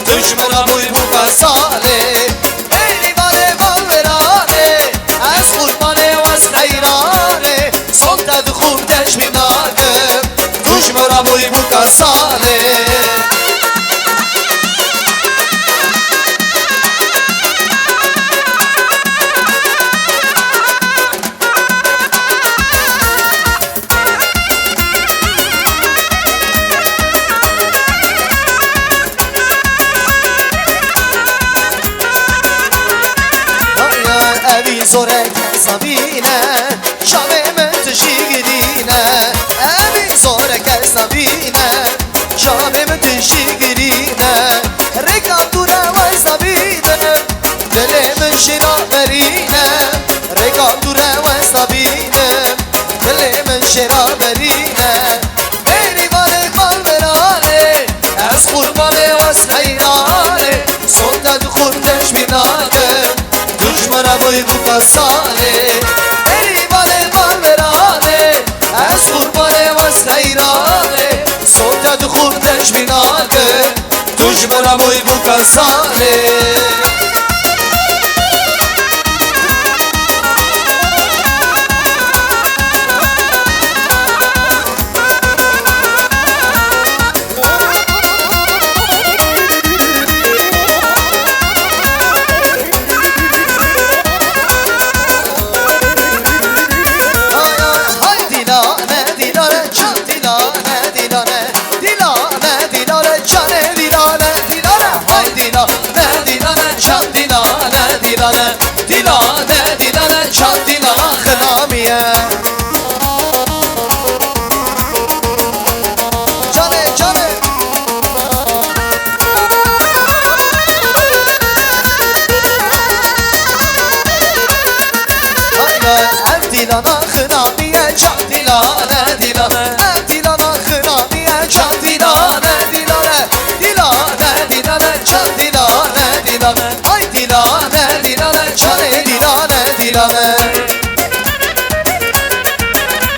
Düşmana buy bu kasale Beribane balmerane Az kurbanı vas hayrane Sonda dukum teşbirane Düşmana buy bu kasale Zorek sabine Şameme tışigirine Evi zorek sabine Şameme tışigirine Reklam dura vay sabine Delemin şiraberine Reklam dura vay sabine Delemin şiraberine Beribane kalverane Ez kurbanı vas hayrane Sonda dukur teşbinane Düşmana boy bu kasale Beribane kalverane Ez kurbanı vas hayrane Sonda dukur teşbinane Düşmana boy bu kasale Dilane, dilane, çal dilane namiye Cane, cane Ev dilana namiye çal dilane, dilane Ev dilana namiye çal dilane, dilane Dilane, dilane, çal dilane, dilane Ay dilane, dilane, çale dilane, dilane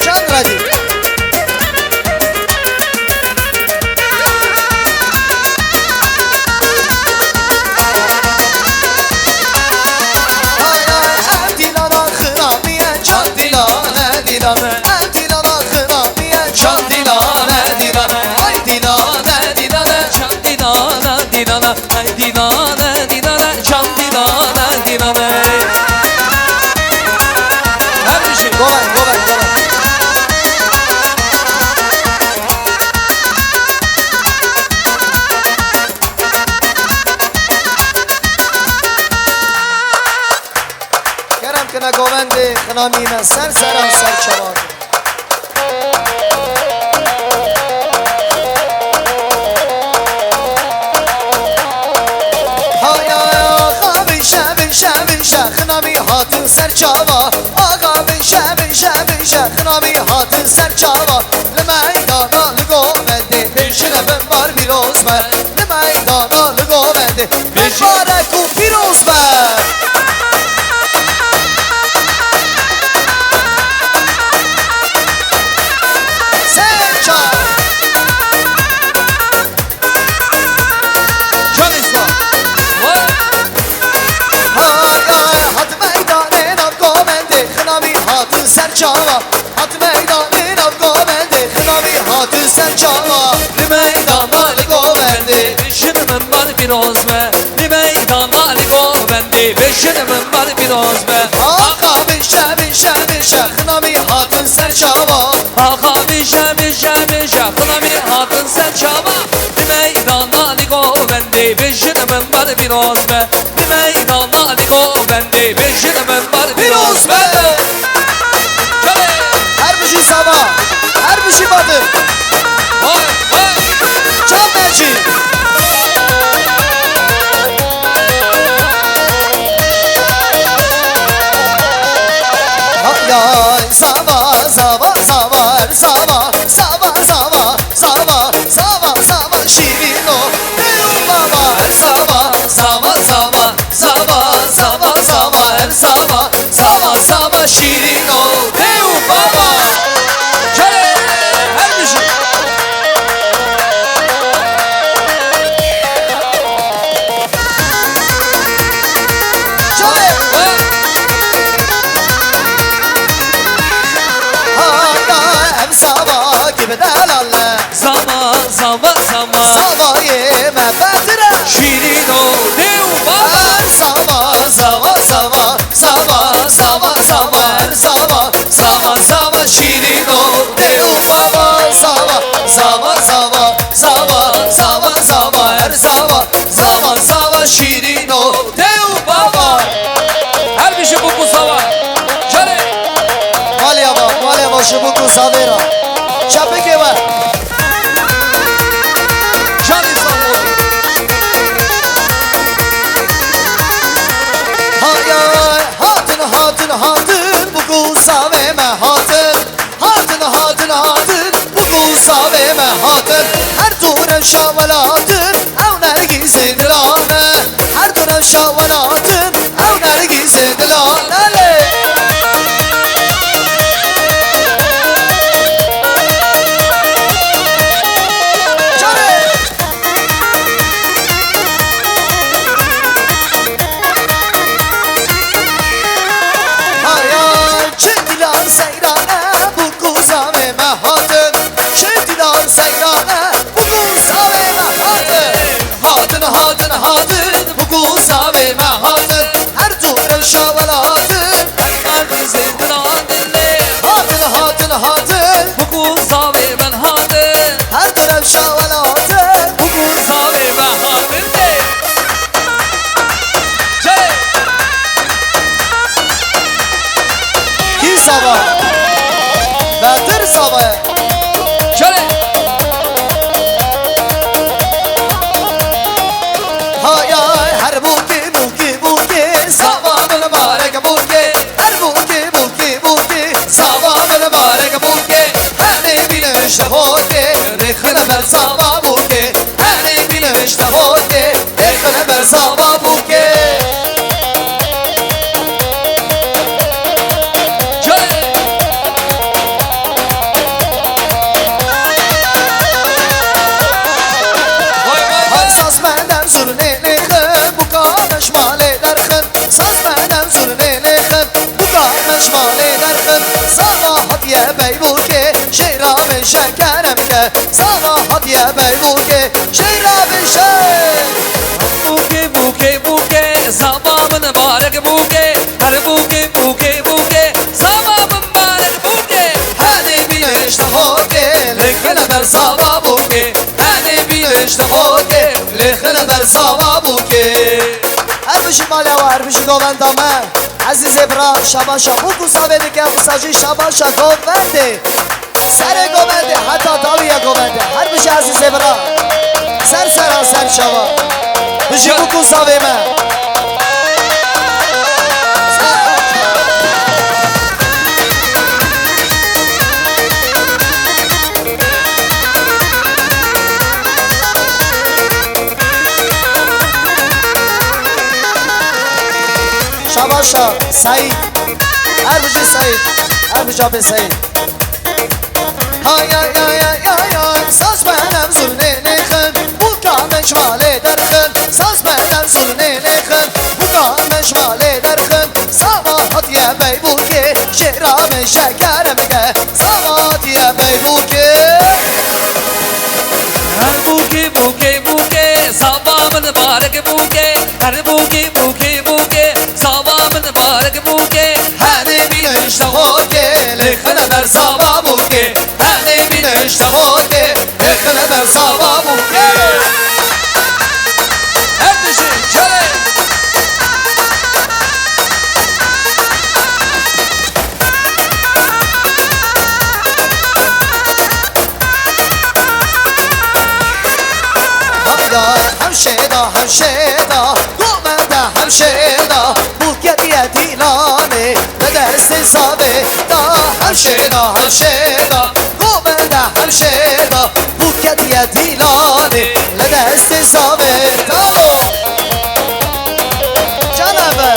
Can Radif Ay ay ev dilana namiye çal dilane, dilane Ev dilana namiye çal dilane, dilane Ay dilane, dilane, çal Dilana, dilana, ay dilana, dilana, çal dilana, dilana Her bir şey Kolay, kolay, kolay Kerem kına govendi kına mime ser seran ser çavar Kınami hatın serçava Ağa binşe binşe binşe Kınami hatın serçava Le meydana le govendi Binşine ben var bir ozme Le meydana le govendi Ben varek u bir ozme Serça Can İslam Vay serçava Hat meydanın av govendi Kınami hatın serçava Bir meydana li govendi Beşinimin var bir ozme Bir meydana li govendi Beşinimin var bir ozme Ağa binşe binşe binşe Kınami hatın serçava Ağa binşe binşe binşe Kınami hatın serçava Bir meydana li govendi Beşinimin var bir ozme Bir meydana li govendi Beşinimin var bir ozme Her bir şey sabah Her bir şey badır Vay vay Can merci Ay sabah sabah sabah sabah sabah sabah sabah sabah sabah şirin شیرینو دیو بابا Her sabah sabah sabah sabah sabah sabah her sabah sabah sabah şirin ol Dev baba Şöyle her bir şey Şöyle Hala ev sabah gibi delalle Zaman zaman zaman Sabah yeme betire şirin ol Dev baba Her sabah sabah sabah sabah sabah sabah her sabah sabah sabah şirin ol Dev baba sabah sabah sabah sabah sabah sabah her sabah Sabah sabah şirin ol Dev baba Her bir şey bu sabah Şöyle Malya başı bu kusavera Çapıke var Şan İstanbul Hayay hatın bu kusaveme hatın Hatın bu kusaveme hatın Her duran şavalatın Ev nergizin dilane Her duran şavalatın Ev nergizin dilane Hayal çetilan seyrane bu kuzaveme hatın Çetilan seyrane bu kuzaveme hatın Hatın bu kuzaveme hatın Her duran şavalatın Her zeytin adille Hatın Bu kuzavi ben hadir Her duran şavalatın Bu kuzavi ben hadir de Şöyle Ki sabah Bedir sabah Şöyle Hayay her buki Sabah mübarek buki Her buki Sabah mübarek buki Hani bileş de hoki Rekhine ber sabah buki Hani bileş de hoki Rekhine ber sabah buki Şöyle Vay vay vay Saz menden zurne lekhin Bu kardeş male derkhin Saz menden zurne lekhin Bu kardeş male derkhin Sabahat ye beybuke Şeyrame şekeremke Sabahat ye beybuke Şeyrame şeker Buke Sabah mübarek buke Her buke Sabah mübarek buke Hani bileş de hoke Lekhine ber sabah buke Hani bileş de hoke Lekhine ber sabah buke Her bir şey malya var, her bir şey govendame Aziz Ebra, Şabaşa Bu kusavedi ke kusacı Şabaşa govendi Sere govendi, hatta taviye govendi Her bir şey Aziz Ebra Ser sera ser şava Bir şey bu kusavime Şabaşa, Said Her bir şey Said Her bir şey abi Said Hay hay hay hay hay hay Saz benem zurne nekhin Bu kameş male derkhin Saz benem zurne nekhin Bu kameş male derkhin Sabahat ye beybuke Şehrame şekeremge Sabahat ye beybuke Her buke Sabah mübarek buke Her buke Sabah mübarek buke Hani bileş de hoke Lekhine ber sabah buke Hani bileş de hoke Lekhine ber sabah buke Her bir şey şöyle همشیدا گومده همشیدا بوکت یتیلانه به دست سابه دا همشیدا گومده همشیدا بوکت یتیلانه به دست ساوه تالو جنبه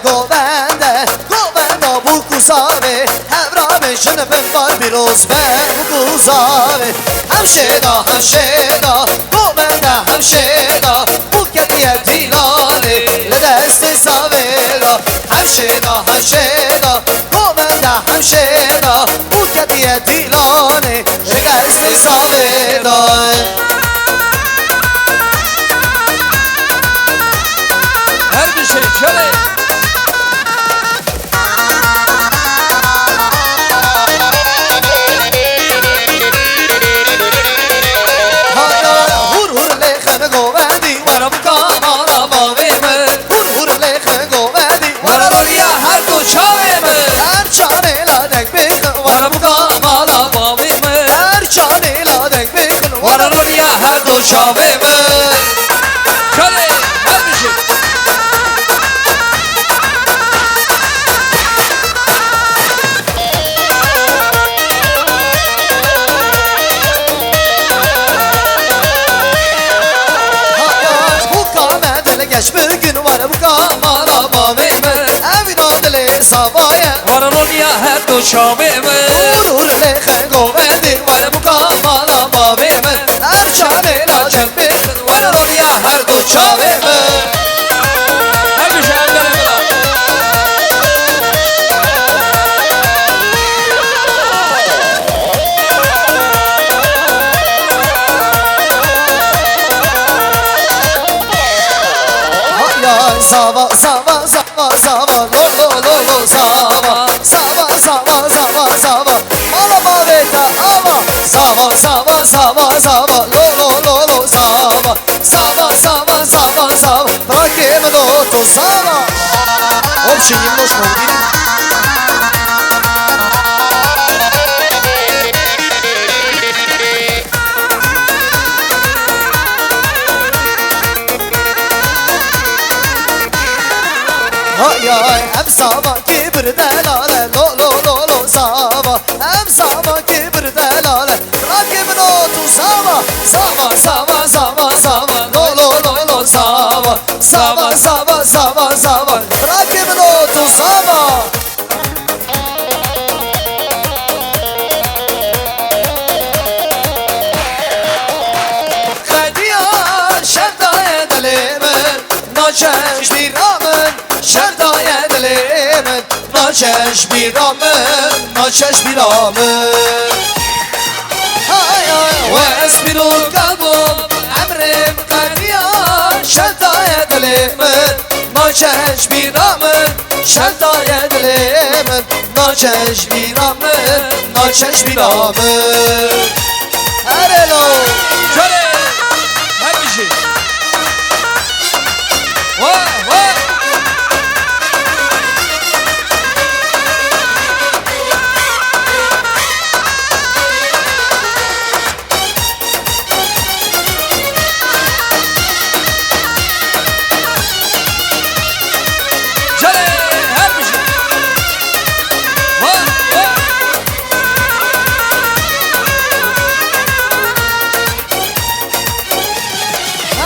گوبنده بو کوزاوه هورام جنبن بار بیروز بر بو کوزاوه همشیدا گوبنده همشیدا بو کدیه دیلاله لدست ساویلا همشیدا گوبنده همشیدا بو کدیه دیلاله لدست ساویلا Her bir şey şöyle. Şaveme şöyle her bir şey. Geç bir gün var bu kamala mavime Evin adlı sabaya Varan oraya her do şaveme Urur lehe govendi var bu kamala mavime Erçane la cembe Varan oraya her do şaveme Her bir şey ellerine kadar. Sava, sava, sava, sava, lo, lo, lo, lo, sava Sava, sava, sava, sava, mala maveta, ava Sava, sava, sava, sava, lo, lo, lo, lo, sava Sava, sava, sava, sava, bırakayım dostu sava Hop şimdi немножко увидим Ay ay hem sava kibir delale lo lo lo lo sava hem sava kibir delale rakibin otu sava sava sava sava sava lo lo lo lo sava sava sava sava sava rakibin otu sava Hediye şevdaya delimin naçeş bir amın Şerdaya dilimin naçeş bir amın Naçeş bir amın Hay hay ve esbiru kalbim Emrim kadiya Şerdaya dilimin naçeş bir amın Şerdaya dilimin naçeş bir amın Naçeş bir amın Hello Şöyle her bir şey. Vay vay. Şöyle her bir şey. Vay vay.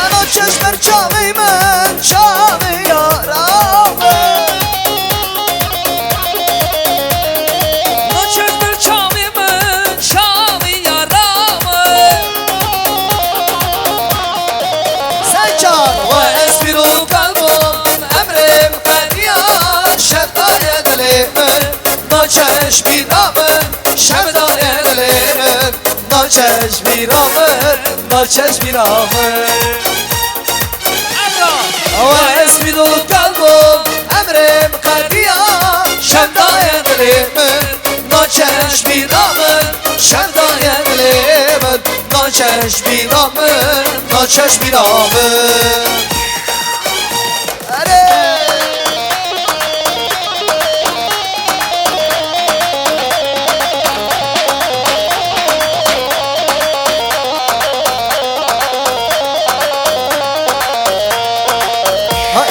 Ano çeşmer çaveymen çave yaramın Naçeş bir çavimin şavi yaramın Sen can ve esbiru kalbim Emrim kadiya Şerdaya dilimin Naçeş bir amın Şerdaya dilimin Naçeş bir amın Naçeş bir amın Ve esbiru kalbim Emrim kadiya Şerdaya dilimin Naçeş bir amın Şerdaya dilimin Naçeş bir amın Naçeş bir amın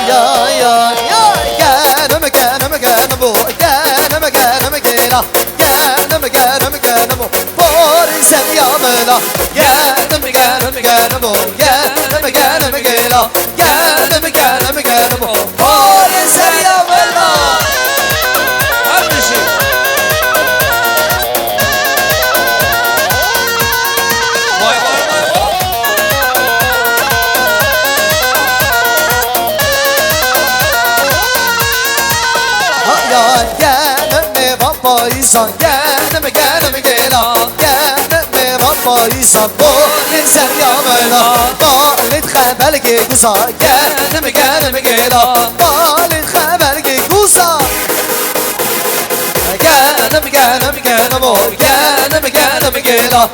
ya ya ya Gönüm bu Gönüm gela Gönüm bu Borin sen yamına Gönüm bu Gönüm gela Gönüm bu Borin sen yamına Her bir şey. Vay vay vay vay. Ya gönüm baba insan Gönüm gela Gönüm baba insan Borin sen yamına Malit xəbəlgi quza Gönüm gela Malit xəbəlgi quza Gönüm o Gönüm gela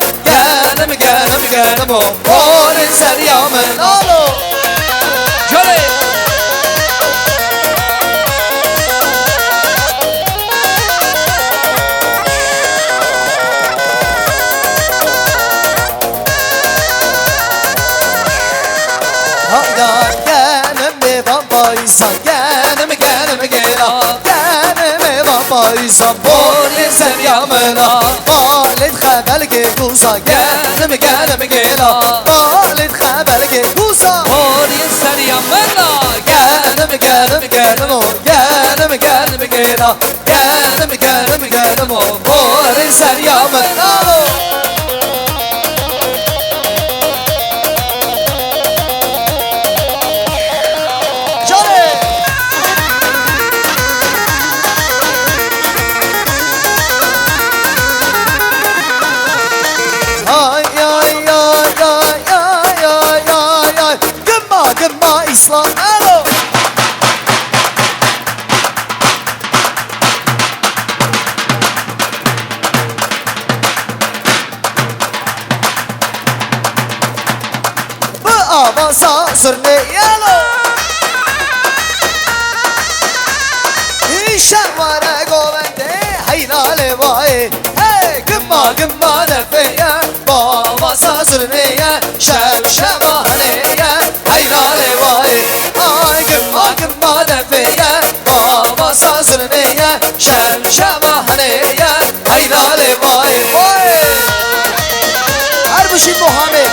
Gönüm o Borin sen yamına Şöyle. Ya gönüm baba insan Gönüm gela Gönüm baba insan Borin sen yamına Malit xəbəlgi quza Gönüm gela Malit xəbəlgi quza Borin sen yamına. Gönüm o Gönüm gela Gönüm o Borin sen yamına Gımma İslam alo Bu avansa sürne yalo İşemvara govende haylale vay Hey gımma nefeye Bu avansa sürne ya Şemşemhaneye haylale vay Ay gımma nefeye Bu avansa sürne ya Şemşemhaneye haylale vay Vay Erbuşin Muhammed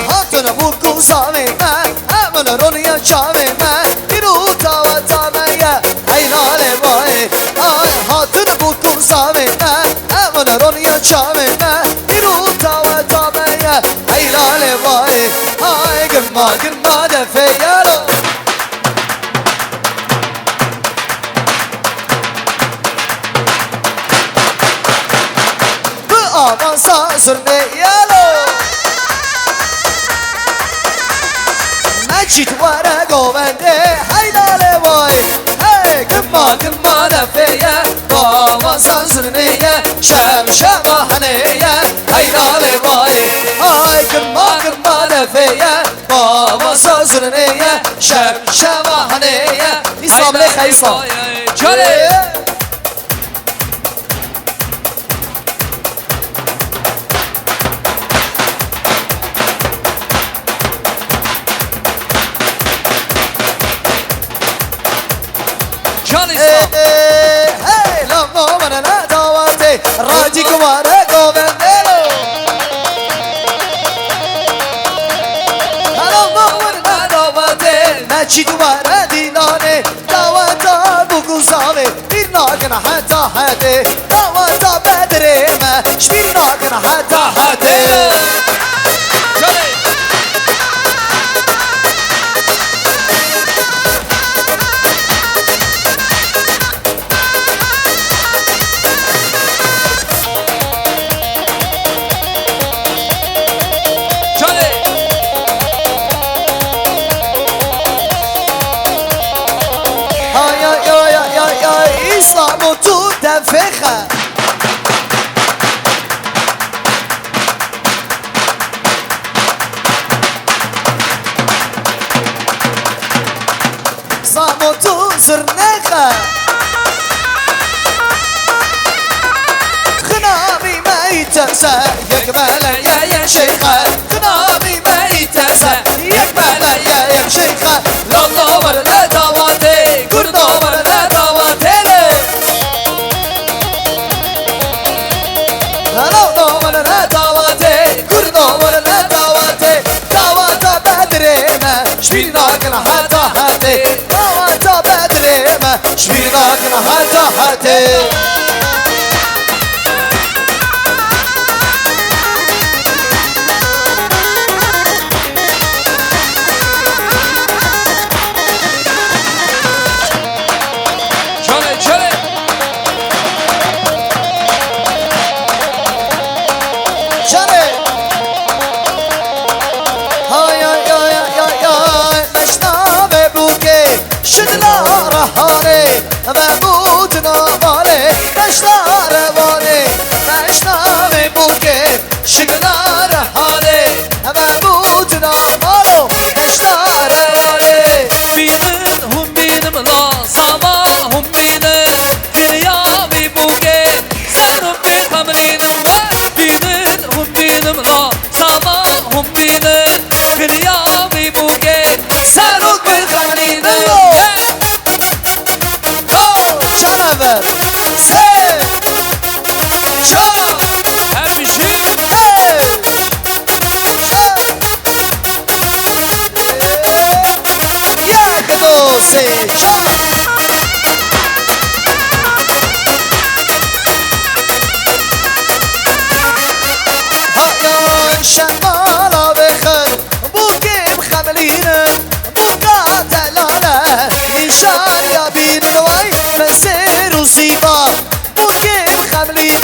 Hatun bu kuzame Aman ronya çame Biru tava tamaya haylale vay Ay hatun bu kuzame Aman ronya çame Biru tava tamaya haylale vay Ay gımma defeyalo Bu avansa sürne yalo Mecid vara govende haylale vay Hey gımma nefeye Bava sansırneye Şemşemahaneye haylale vay Ay gımma nefeye Bava sansırneye Şemşemahaneye İslam lekha İslam Şöyle. Can İslam. Hey lam no mana na davate Raji kumara govendelo Lam no mana na davate Mecid vara dinane Davata bu guzave Bir nagın hatta hade Davata bedreme Bir nagın hatta hade Şöyle. Şöyle. Ay İslam'ı tut defeha سرنخه خنابي ميتسه يكمل يا شيخه خنابي ميتسه يكمل يا شيخه لا داور لا دواتي گر داور لا دواتي لا داور لا دواتي گر داور لا دواتي دواتا بدريمه شبيناكن حتى حتى دواتا بدريمه شبيناكن حتى حتى چله چله شري هاي هاي هاي هاي هاي مشنا ببوكي شدنا رهاري مبودنا بالي مشنا رواني مشنا ببوكي شدنا رهاري مبودنا بالو مشنا رواني بینن هم بینم لا ساما هم بینن دنیا بی بوکه سرم بی خمرینم بینن هم بینم لا ساما هم بینن دنیا بی بوکه سرم بی خمرینم شرف سه شا her bir şey يا قدوسي هاي شمالا بخير بوكي مخملين بوكا دلالة نشان يا بين الواي مسير وزيبا بوكي مخملين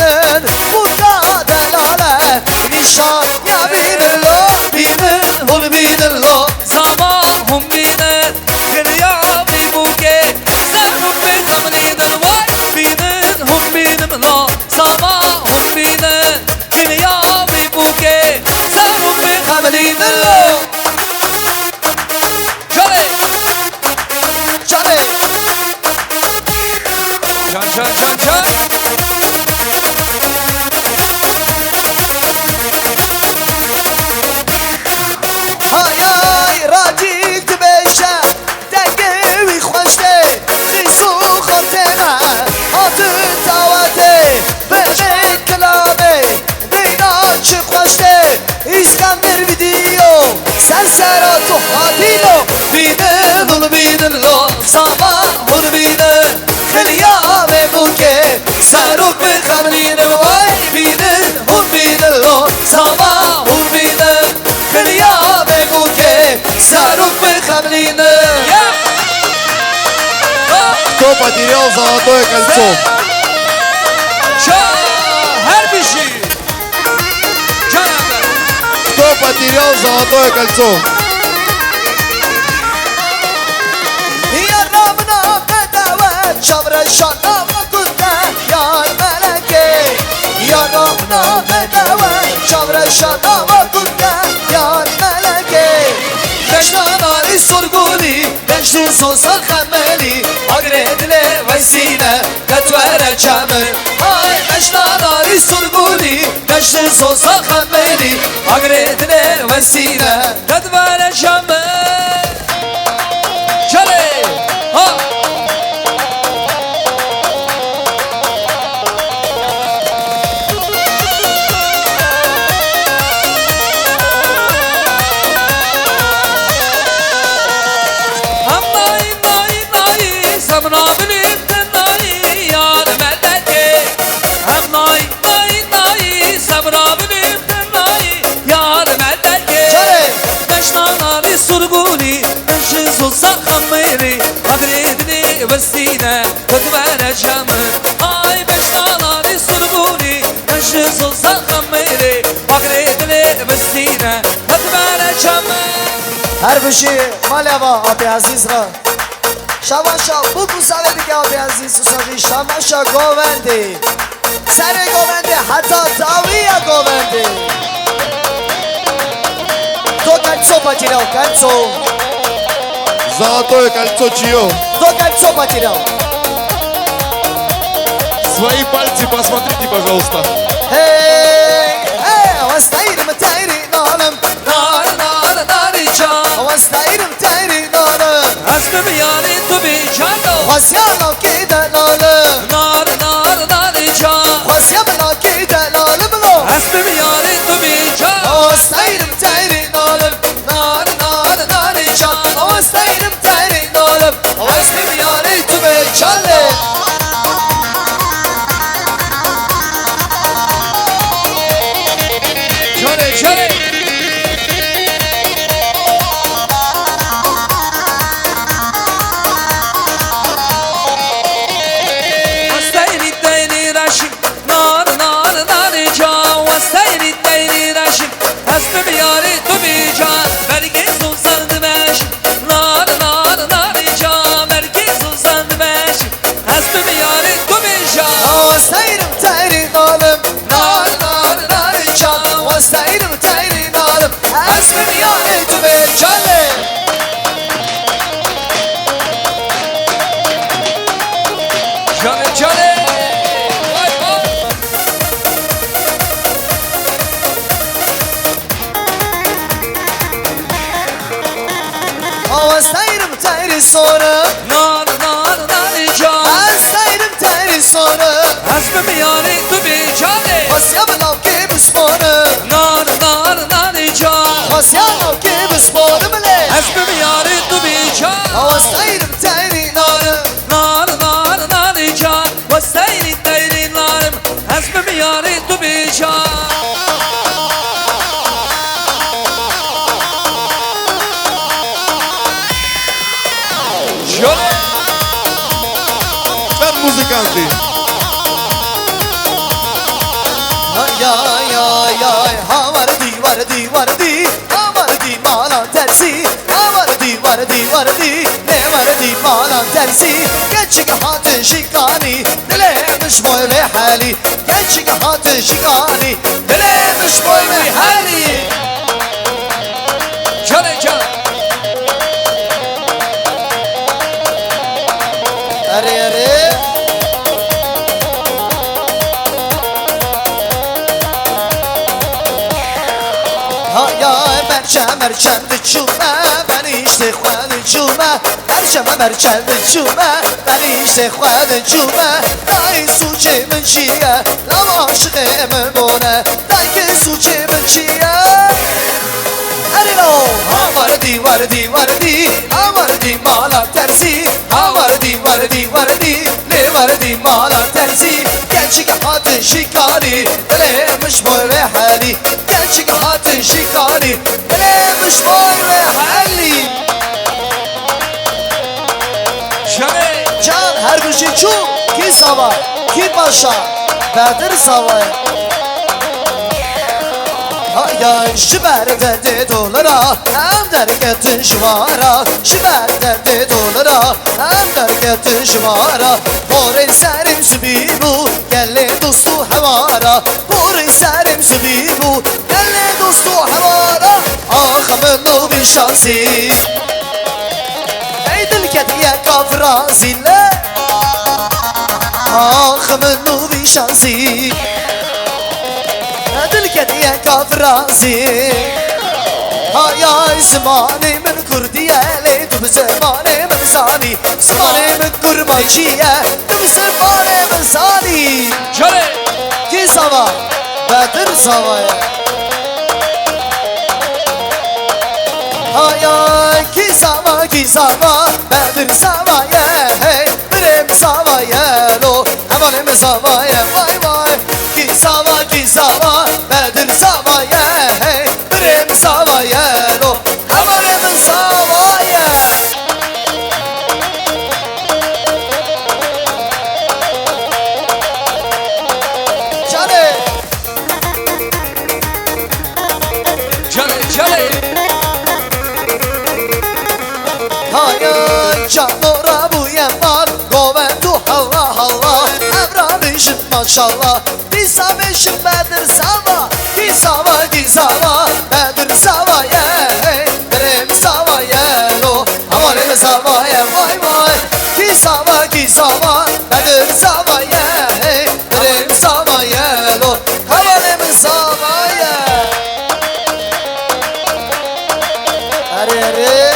بوكا دلالة نشان يا بين الله binen hol binen lo Zama hum binen Dünya bی بوکه سرم بی خمرینم binen hum binen lo Zama hum binen Dünya bی بوکه سرم بی خمرینم چله Çare Can can can can Hay hay racik beşe Dengevi xoşte Xisu xotena Hatın davate Beşek kılame Beynaçı xoşte İskender video Sen seratu hatino binen hol binen lo Zama hum binen Dünya bی بوکه سرم بی خمرینم binen hum binen lo Zama hum binen Dünya bی بوکه سرم بی خمرینم Кто потерял золотое кольцо? her bir şey Canım Кто потерял золотое кольцо? Ya Rabbna bedava Çavre şanama kunde Yar meleke Ya Rabbna bedava Çavre şanama kunde Yar meleke Beşnanari sorguli Beşli sosa khemeli Agredle vesile Katvere çamı Ay beşnanari sorguli Beşli sosa khemeli Agredle vesile Katvere çamı Çale Ha Hamay nay nay Samra bilim tenay Yar meleke Hamay nay nay Samra bilim tenay Yar meleke Çare Beşnanari surguni Beşli sosa khemeli Agredli vesile Katvere çamı Ay beşnanari surguni Beşli sosa khemeli Agredli vesile Katvere çamı Her bir şey maleva abi aziz ra Şavaşa bu kusavedi ki abi aziz susavi Şavaşa govendi Sere govendi hatta daviya govendi To kalco potirao kalco Золотое кольцо чье? Кто кольцо потерял? Свои пальцы посмотрите, пожалуйста. Эй, эй, واستعير متعيري نالم Nar nar nar can واستعير متعيري نالم Hasbim yani tu bir canım واسيانا كده نالم Nar nar nar can واسيانا كده نالم لو Hasbim yani tu bir canım واستعير متعيري نالم Nar nar nar can واستعير متعيري نالم Hasbim yani tu bir canım Şöyle şöyle Hastayni dayni raşim Nar nar nar can Hastayni dayni raşim Hasbim yani tu bir can Merkez uzandı beşim Nar nar nar can Merkez uzandı beşim Hasbim yani tu bir can واستعير متعيري نالم Nar nar nar can واستعير متعيري نالم Hasbim yani tu bir can Canım canım Vay vay واستعير متعيري صورة Nar nar nar can واستعير متعيري صورة Hasbim yani tu bir can واسيانا كيف صورة Nar nar nar can واسيانا كيف صورة ملي Hasbim yani tu bir can واستعير متعيري نالم Nar nar nar can Vasayni dayni narim Hasbim yani tu bir can Şöyle Ver музыканты. يا يا يا وردي وردي وردي وردي مالا ترسي وردي وردي وردي وردي مالا ترسي geçik hatın şikani dilemiş boy ve hali geçik hatın şikani dilemiş boy ve hali Şöyle şöyle Arı arı Ha ya merçemde çume beni işte xwedin çume merçemde çume beni işte xwedin çume dayı suçe min çiye lama aşığı min bone dayı suçe min çiye Arilo ha vardi vardi vardi ha vardi mala tersi ha vardi vardi vardi ne vardi mala tersi gençlik hatın şikari elemiş boy ve hali gençlik hatın şikari elemiş boy ve hali Şöyle Can her bir şey çok ki sava ki başa Bedir savaya Hayda şiber derdi dolara hem derketin şvara şiber derdi dolara hem derketin şvara Bore serim subibu gelle dostu havara Bore serim subibu gelle dostu havara Ah amellu bir şansı Ey dilketiye kafra zille Ah amellu bir şansı دلكتي كافرازي هيا زماني من كردية ليت بزماني من زاني زماني من كرماجية بزماني من زاني şöyle كي سوا بدر سوا هيا كي سوا بدر سوا يا هي برم سوا يا لو همان من سوا يا واي واي كي سوا بدر سوا يا هي برم سوا يا لو همان من سوا يا Çare şöyle şöyle Hayır çamura bu yemar Govendu halla halla Evramışım maşallah Disamışım bedir sava Gizava bedir sava ye Berim sava ye lo Havalim sava بی ساوا بدر ساوایه بریم ساوایه لو حوالم ساوایه اره اره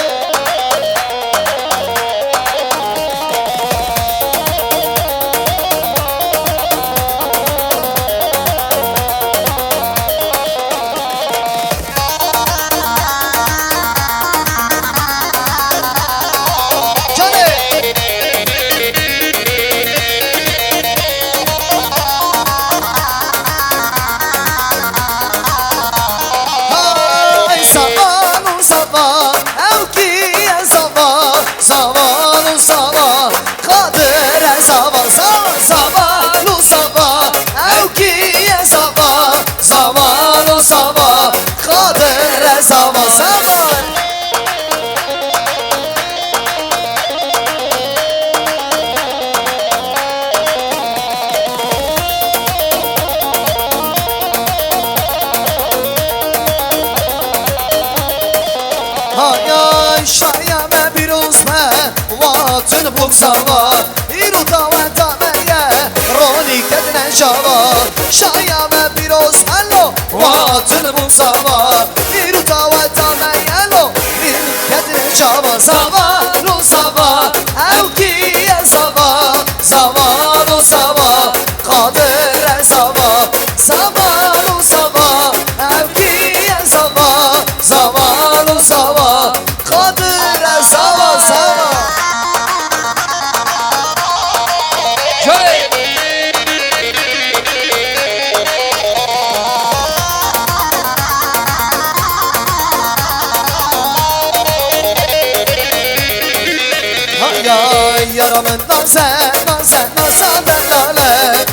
واتن بوك سوا إيرو تاوان تامية روني كدنا شوا شايا ما بيروس هلو واتن بوك سوا إيرو تاوان تامية لو إيرو كدنا شوا سوا لو سوا أو كي يا سوا سوا لو سوا قادر سوا سوا لو سوا أو كي يا سوا سوا لو سوا قادر سوا سوا يا من نازه نازه نازه دلاله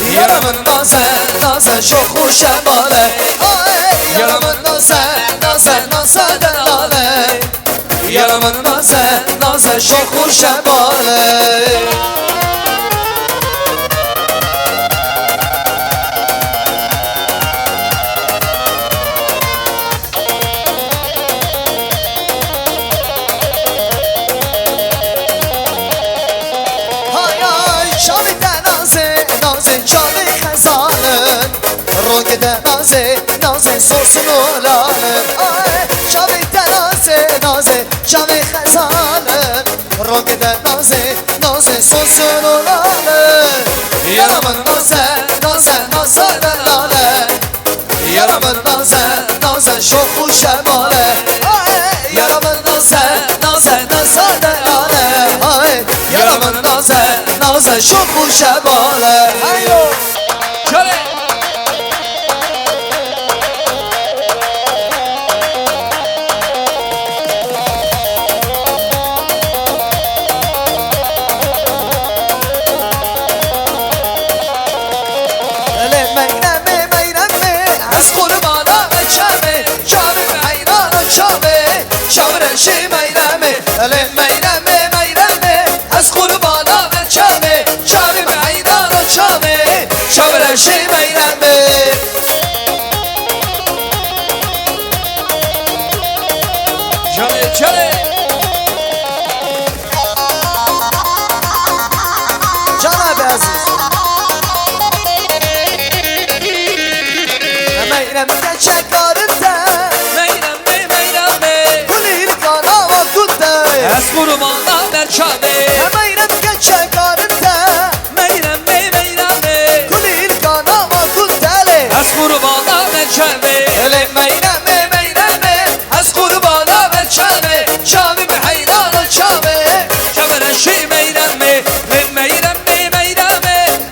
يا من نازه نازه شوخ و شماله يا من نازه نازه نازه دلاله يا من نازه نازه شوخ و شماله رنگ نازه نازه سوسنو لاله شاوی نازه نازه شاوی خزاله رنگ نازه نازه سوسنو لاله یارا من نازه نازه نازه لاله یارا من نازه نازه شوخ و شماله یارا من نازه نازه نازه لاله یارا من نازه نازه شوخ و شماله چله Kurbanlar merçane Meyrem geçe karınca Meyrem meyrem Kulil kana makul tele Az kurbanlar merçane Ele meyrem meyrem Az kurbanlar merçane Şavim hayran şave Şavere şey meyrem meyrem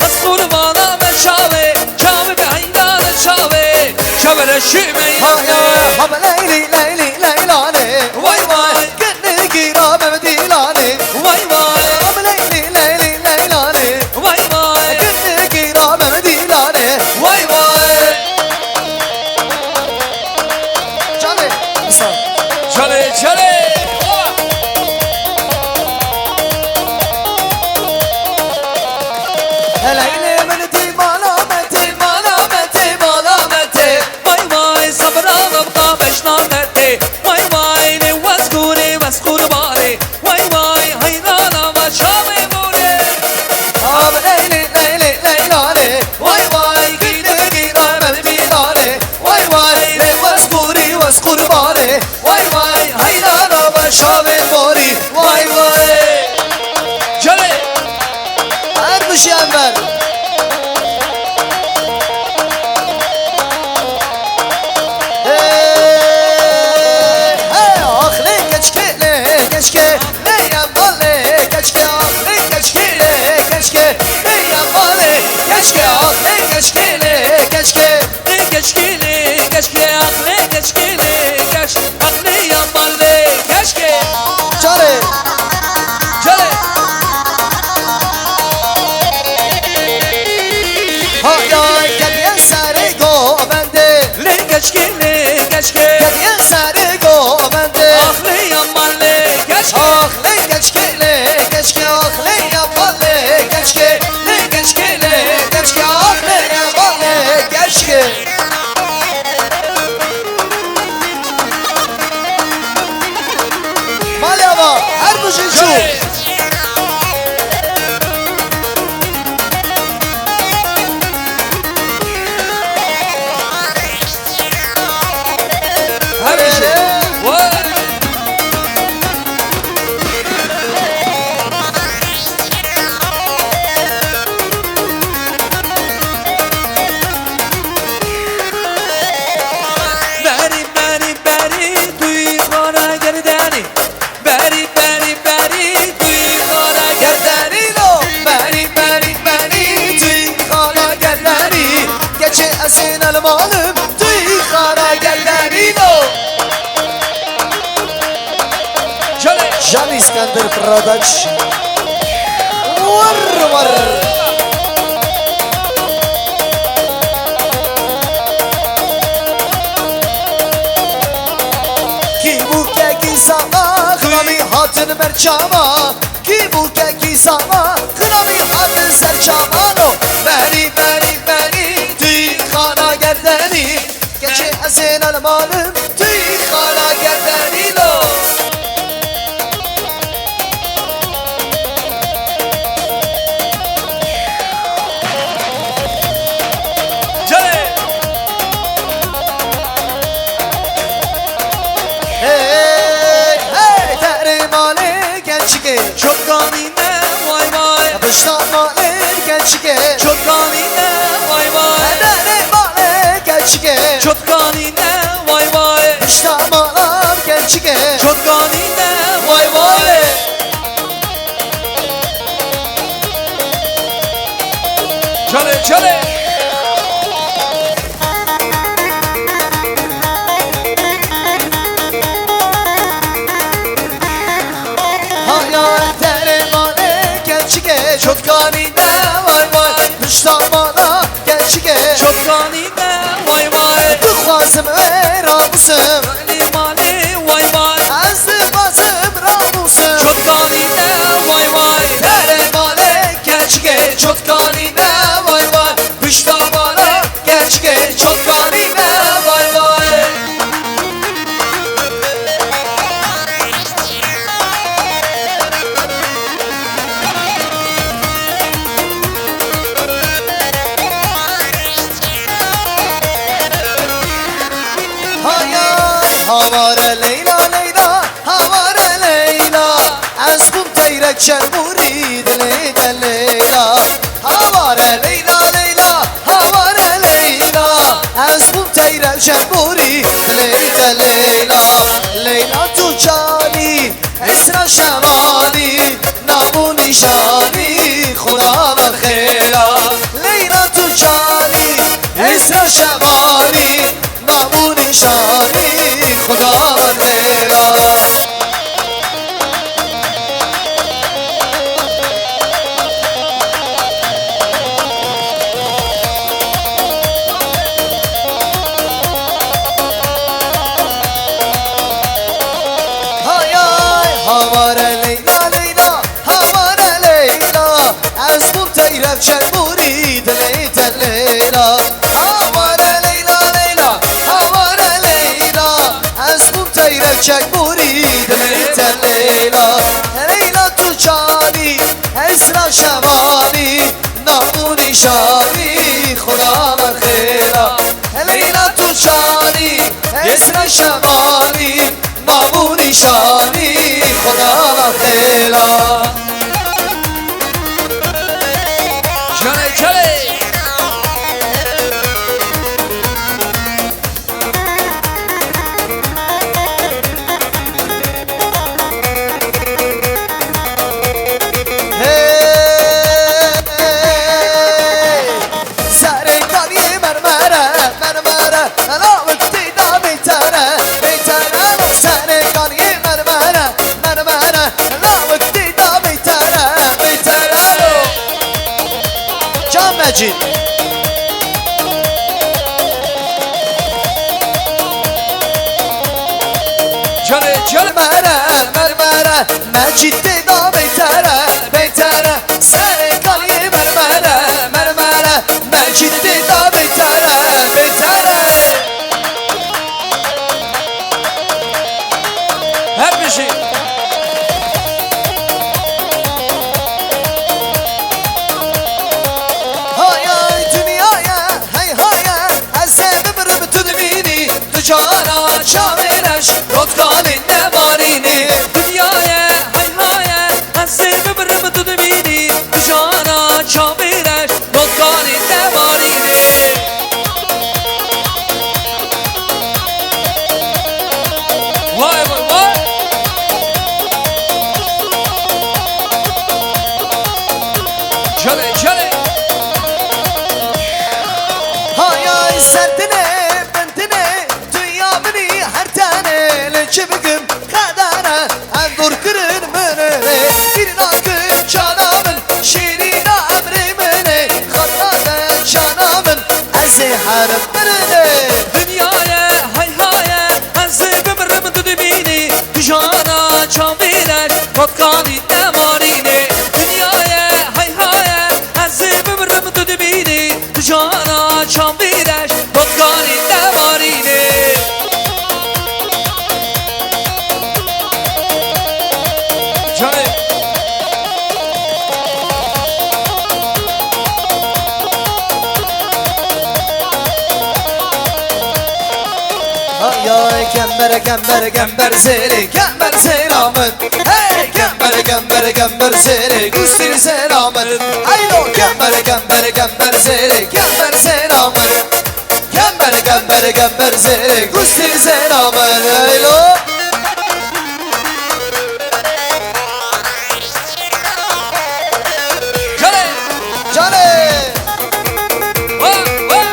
Az kurbanlar merçane Şavim hayran şave Şavere şey meyrem Hama leyli leyli leylane Vay vay Gönlü girame dilane Vay vay Hama leyli leyli leylane Vay vay Gönlü girame dilane Vay vay Çale Çale çale Hele menti malameti malameti Vay vay sabralım kameş nameti Vay vay ne vaskuri vaskur bari Vay vay hayrana vaşame bore Geçke aklı geçkili geçke Geçkili geçke aklı geçkili geç aklı yamanlı geçke Çare Çale Hayay kediye sarı go bende Le geçkili geçke Kediye sarı go bende aklı yamanlı geçke Aklı geçkili geçke aklı yapalı geçke Geçkili geçke aklı yapalı geçke Malyava her bu şu Çale Her bir şey Vay Beri beri beri duy kara gerdeni Beri beri beri duy kara gerdeni Gerdanilo beri beri beri tüy kara gerdanı Geçe esin almalım tüy kara gerdanilo Şöyle Can İskender Production Var var Ki bu keki sana Kınami hatın merçama Ki bu keki sana Kınami hatın serçamano Beri beri beri Tüy kana gerdeni Geçe esin almalım Tüy kana gerdenilo Şöyle Hey hey terimali gençike Çok kanine vay vay Yapıştırmalı gençike Çok kanine vay vay Terimali gençike Çok kanine vay vay Yapıştırmalar gençike Çok kanine vay vay Şöyle şöyle Hayal terimali gençike Çok kanine vay vay Yapıştırmalar gençike Çok kanine vay vay Bu khazım ve ramusum Limali vay vay Azdı bazım ramusum Çok kanine vay vay Terimali gençike Çok kanine vay vay Yapıştırmalar gençike Çok kanine vay vay Hayal havare Leyla Leyla havare Leyla Az kum teyrek şerburid Leyla Leyla havare Leyla Leyla havare Leyla Az kum teyrek şerburid Leyla Leyla Leyla tu cani Esra şemani Namu nişani Khuda ve khela Leyla tu cani Esra şemani Namu nişani Khuda ve khela Hayay havare Leyla Leyla havare Leyla Az kum teyrek şerburid Leyla Leyla havare Leyla Leyla havare Leyla Az kum teyrek şerburid Leyla Leyla Leyla tu cani Esra şemani Namu nişani Khuda ve khela Leyla tu cani Esra şemani Namu nişani Khuda ve khela Şöyle şöyle نجید جانه جانه مرمره مجید دیدا بیتره سر کالی مرمره مجید دیدا بیتره هر بشی های دنیای از ببرم تو دمینی تو جانا شاورش رودکانی نمارینی دنیای های از ببرم تو دمینی جانا شاورش رودکانی نمارینی وای وای وای جانه جانه های سردنه بندنه dünya beni her tane leçe bugün kadara Endur kırın mönere bir nakı canamın şirin emrimine Kadada canamın ezi harım mönere dünyaya hay haya az bibrim dudmini jana çamiler kotkani namarine dünyaya hay haya az bibrim dudmini jana çamiler kotkani namarine Johnny Ay ay gember selamın Hey gember seri kustir selamın Aylo gember selamın Gember seri kustir selamın Aylo Johnny Cane Wah wah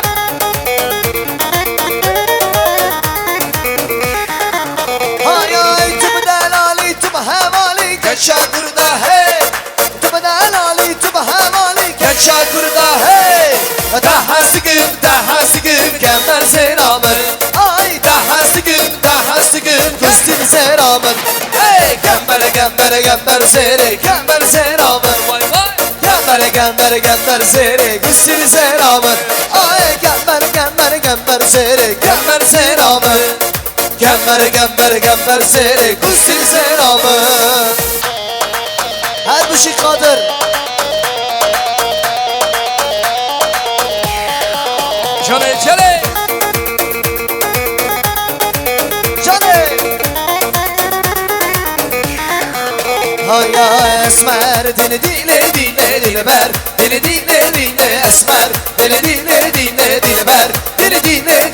Ay ay tüm delali tüm hemali Geçe kurda hey Tüm delali tüm hemali Geçe kurda hey Daha sıkım gember selamın Ay daha sıkım kustin selamın Hey gember selamın vay vay Gember seri kustin selamın Ay gember selamın Gember seri kustin selamın Her bu şey kadır Johnny Johnny Cane Hay ya esmer dile ver Dile esmer Dile ver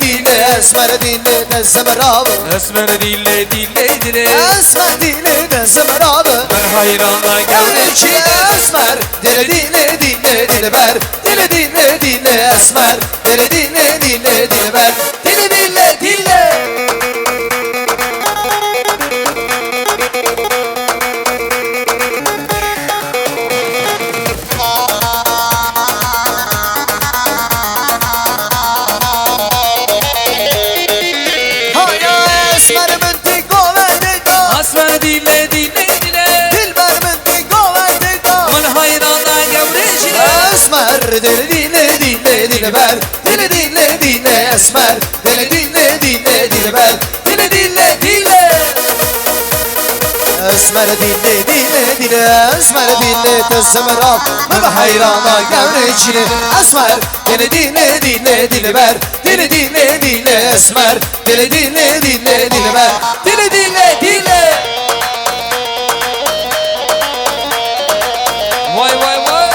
Dile esmer dile de semerabı Esmer dille dille dile Esmer dile de semerabı Ben hayrana Gevrekçi esmer Dile ver Dile esmer Dile ver Dile Hay ya esmer mıntık ovendeka Esmer dille dille dile Dilber mıntık ovendeka Ben hayrana gevreçile Esmer dile ver Dile esmer Dile ver Dille Esmer dile tesemerab Ben hayrana gevreçine Esmer dile ver Dile esmer Dile ver dille Vay vay vay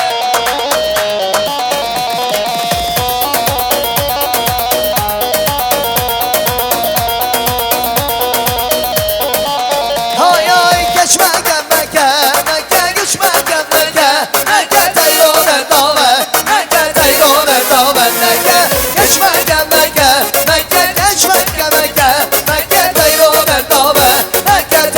Hay ay geçme Mekke geçme Mekke tayyore dave Mekke tayyore dave Geçme Mekke geçme Mekke tayyore dave Mekke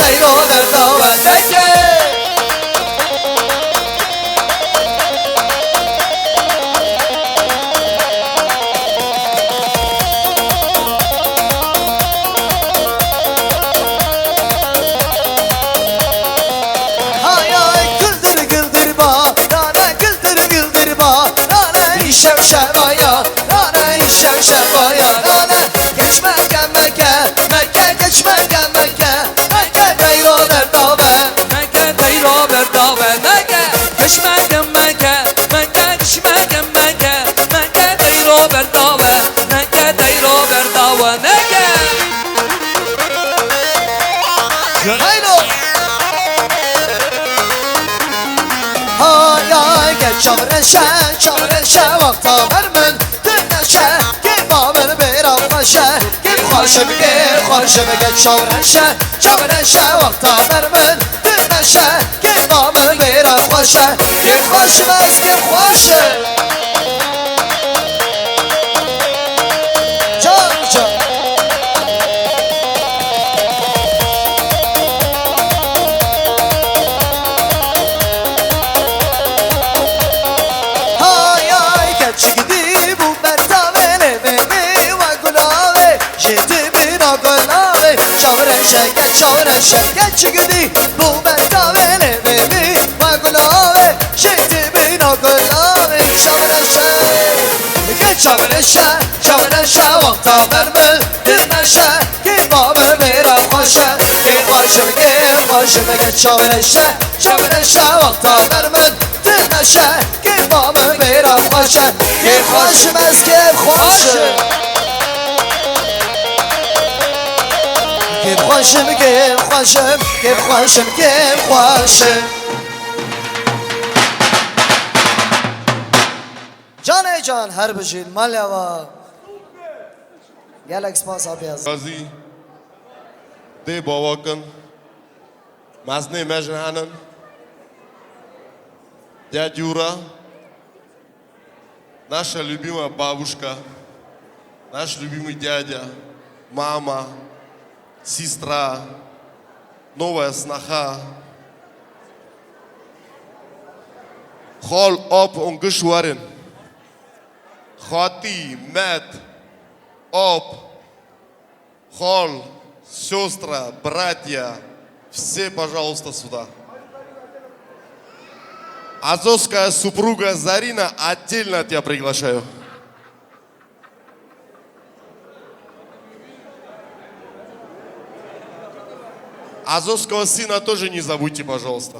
şevşevaya Nane şevşevaya Nane geç Mekke Mekke Mekke geç Mekke Mekke Mekke deyro berdave Mekke deyro berdave Mekke geç Mekke Mekke Mekke geç Mekke Mekke Mekke deyro berdave Mekke deyro berdave Mekke Hayro Hay hay geç çavreşe vakta vermin Dinleşe ki babır bir avlaşe Ki hoşum geç çavreşe vakta vermin Dinleşe ki babır bir avlaşe Ki hoşum az ki hoşum Can Çigidi bu berdavele beni ve gulave Jeti bina gulave Şavreşe geç çigidi bu berdavele beni ve gulave Jeti bina gulave Şavreşe geç çavreşe vakta verme Dinleşe ki babı bir hoşe Ki hoşum geç çavreşe vakta verme Dinleşe ki babı bir hoşe Ki hoşum eski hoşum Ki hoşum Can ey can her bişil malyava Gel ekspas abi yaz Gazi De Bavakın Mazne Mejhanın Дядя Юра, наша любимая бабушка, наш любимый дядя, мама, сестра, новая сноха. Хол оп он гышварен. Хати, мед, оп, хол, сестра, братья, все, пожалуйста, сюда. Азовская супруга Зарина, отдельно тебя приглашаю. Азовского сына тоже не забудьте, пожалуйста.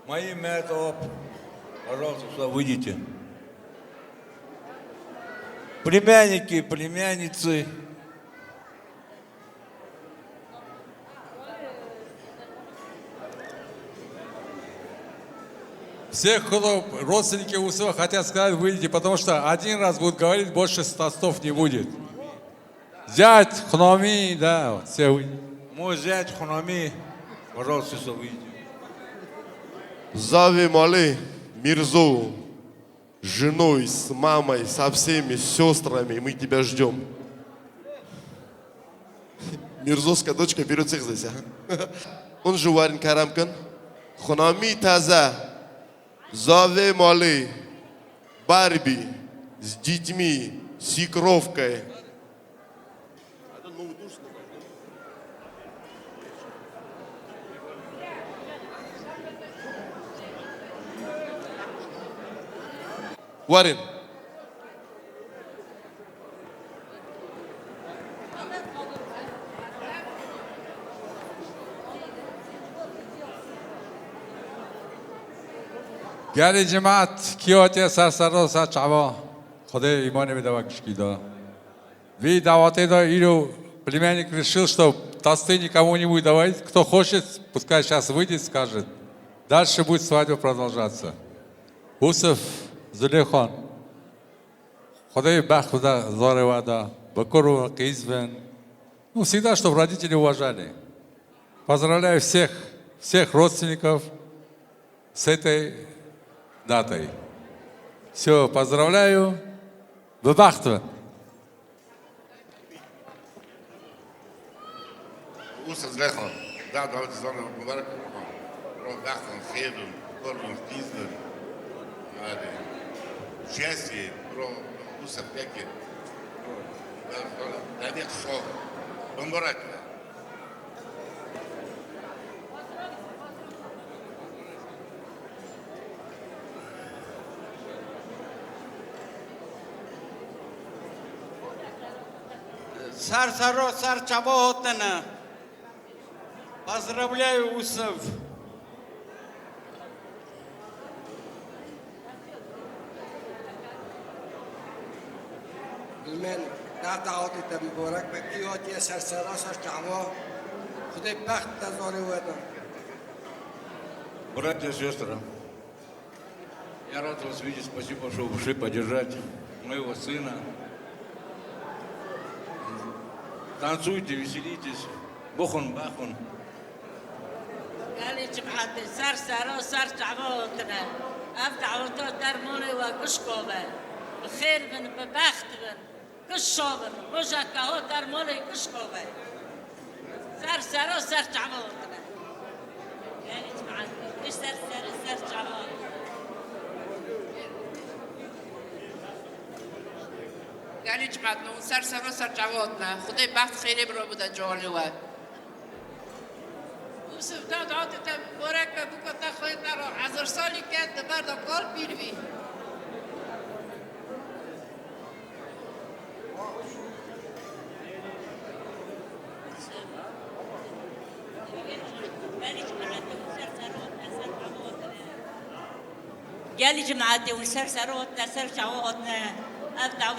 Мои метод, пожалуйста, сюда выйдите. Племянники, племянницы. Всех, кто родственники у всего хотят сказать, выйдите, потому что один раз будут говорить, больше тостов не будет. Зять, хноми, да, все выйдите. Мой зять, хноми, пожалуйста, все выйдите. Зави Мале, Мирзу, с женой, с мамой, со всеми, с сестрами, мы тебя ждем. Мирзовская дочка берет всех здесь, а? Он же Варин Карамкан. Хноми таза. Заве Мале, Барби, с детьми, с икровкой. Варин. گلی جماعت کیواتی سرسردا سرچعبا خدا ایمان به دوکش کیدا وی давате да Иру племянник решил, что тосты никому не будет давать. Кто хочет, пускай сейчас выйдет, скажет. Дальше будет свадьба продолжаться. Усов, Зулейхан, Ходай бах худа заревада, Бакуру, Кизвен. Ну, всегда, чтобы родители уважали. Поздравляю всех родственников с этой датой. Все, поздравляю. Бабахтва. Усов Зулейхан, да, давайте звоним Мубарак. Бахтан, Хейдун, Корбан, Кизвен. Счастье, про Усов Пекин. Дадек Шох. Бамбарак. سر чаботана. Поздравляю, Усов. من در دعوت مبارک به قیادی سرسراس جوا خدای بخت دزاره ودم. Братья и сестры, я рад вас видеть. Спасибо, что вы пришли поддержать моего сына. Танцуйте, веселитесь. Бахун. قال جمعت سر جعوتنا دعوتنا در مونه و گشکوبه بخیر بن ببخت بن گشوبن بوجا که در مونه گشکوبه سر جعوتنا قال جمعت ايش سر جعوت قال جمعت نو سر جعوتنا خدای بخت خیلی برو بوده جالی و یوسف دعوت مبارک بکو تا خواهید نرو 1000 سالی که بردم کار بیروی قال جماعتي ونسر سروتنا سر شعوتنا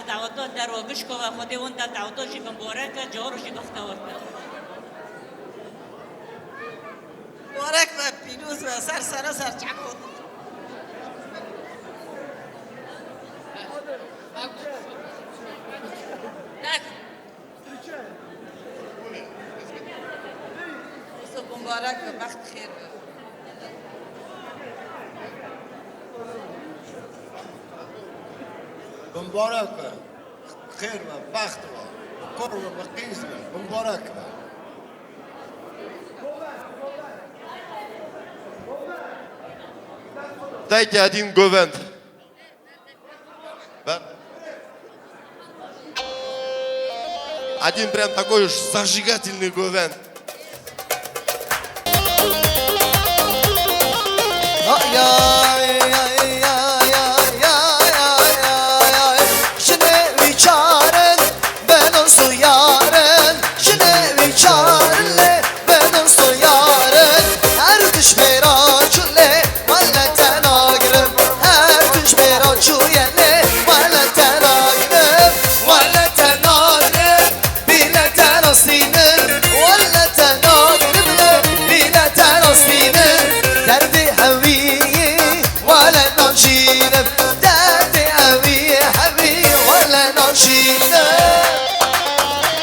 دعوتنا در وگشکو و خودی اون دعوتنا شی مبارک جورو شی گفتورتنا مبارک و پیروز و سر چعوت مبارک و بخت خیر مبارک خیر و بخت و پر و بقیز و مبارک Дайте один говент. Да? Один прям такой уж зажигательный говент.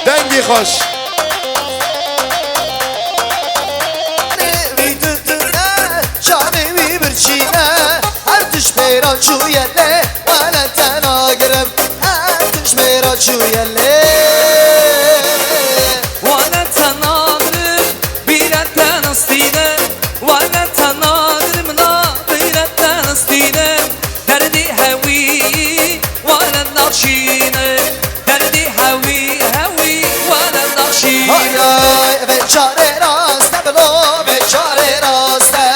دنگی خوش جانوی برچینه هر توش پیرا چویله وانا تناگرم هر توش پیرا چویله وانا تناگرم بیرتن استینه وانا تناگرم نا بیرتن استینه دردی هوی وانا ناشینه دردی هوی وانا ناشینه های بیچاره راسته بلو بیچاره راسته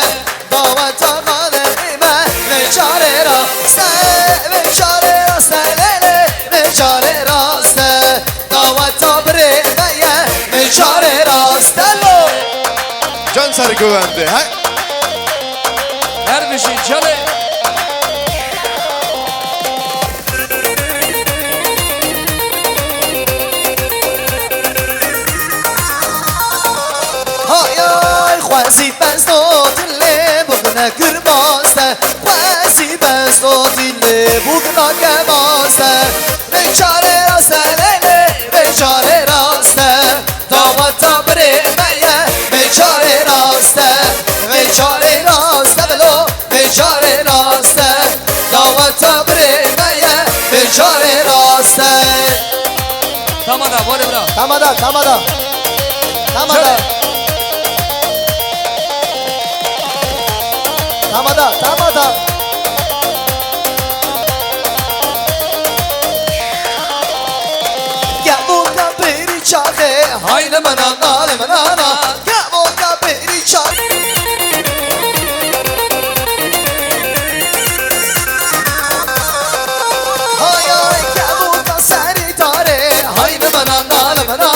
دعوت قادرمه بیچاره راسته لیلی بیچاره راسته دعوت برمه بیچاره راسته لو Can sarı güvendi. Ha? Her bir şey çalı. های خواستی بزداد لی بگنه کرباسته خواستی بزداد لی بگنه کرباسته بیچاره راسته لیلی بیچاره راسته دعوت برمه بیچاره راسته بیچاره راسته بلو بیچاره راسته دعوت برمه بیچاره راسته Tamada böyle bırak. Tamada Tamada Gavulda beri çare haydi manana Gavulda beri çare Hay gavulda seni tare haydi manana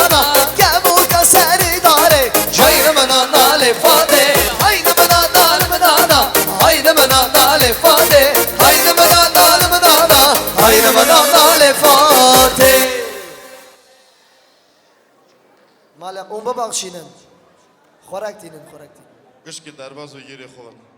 بدم نال فاته مالک اون ببخشینن خوراک تینن گشت که درباز و گیری خون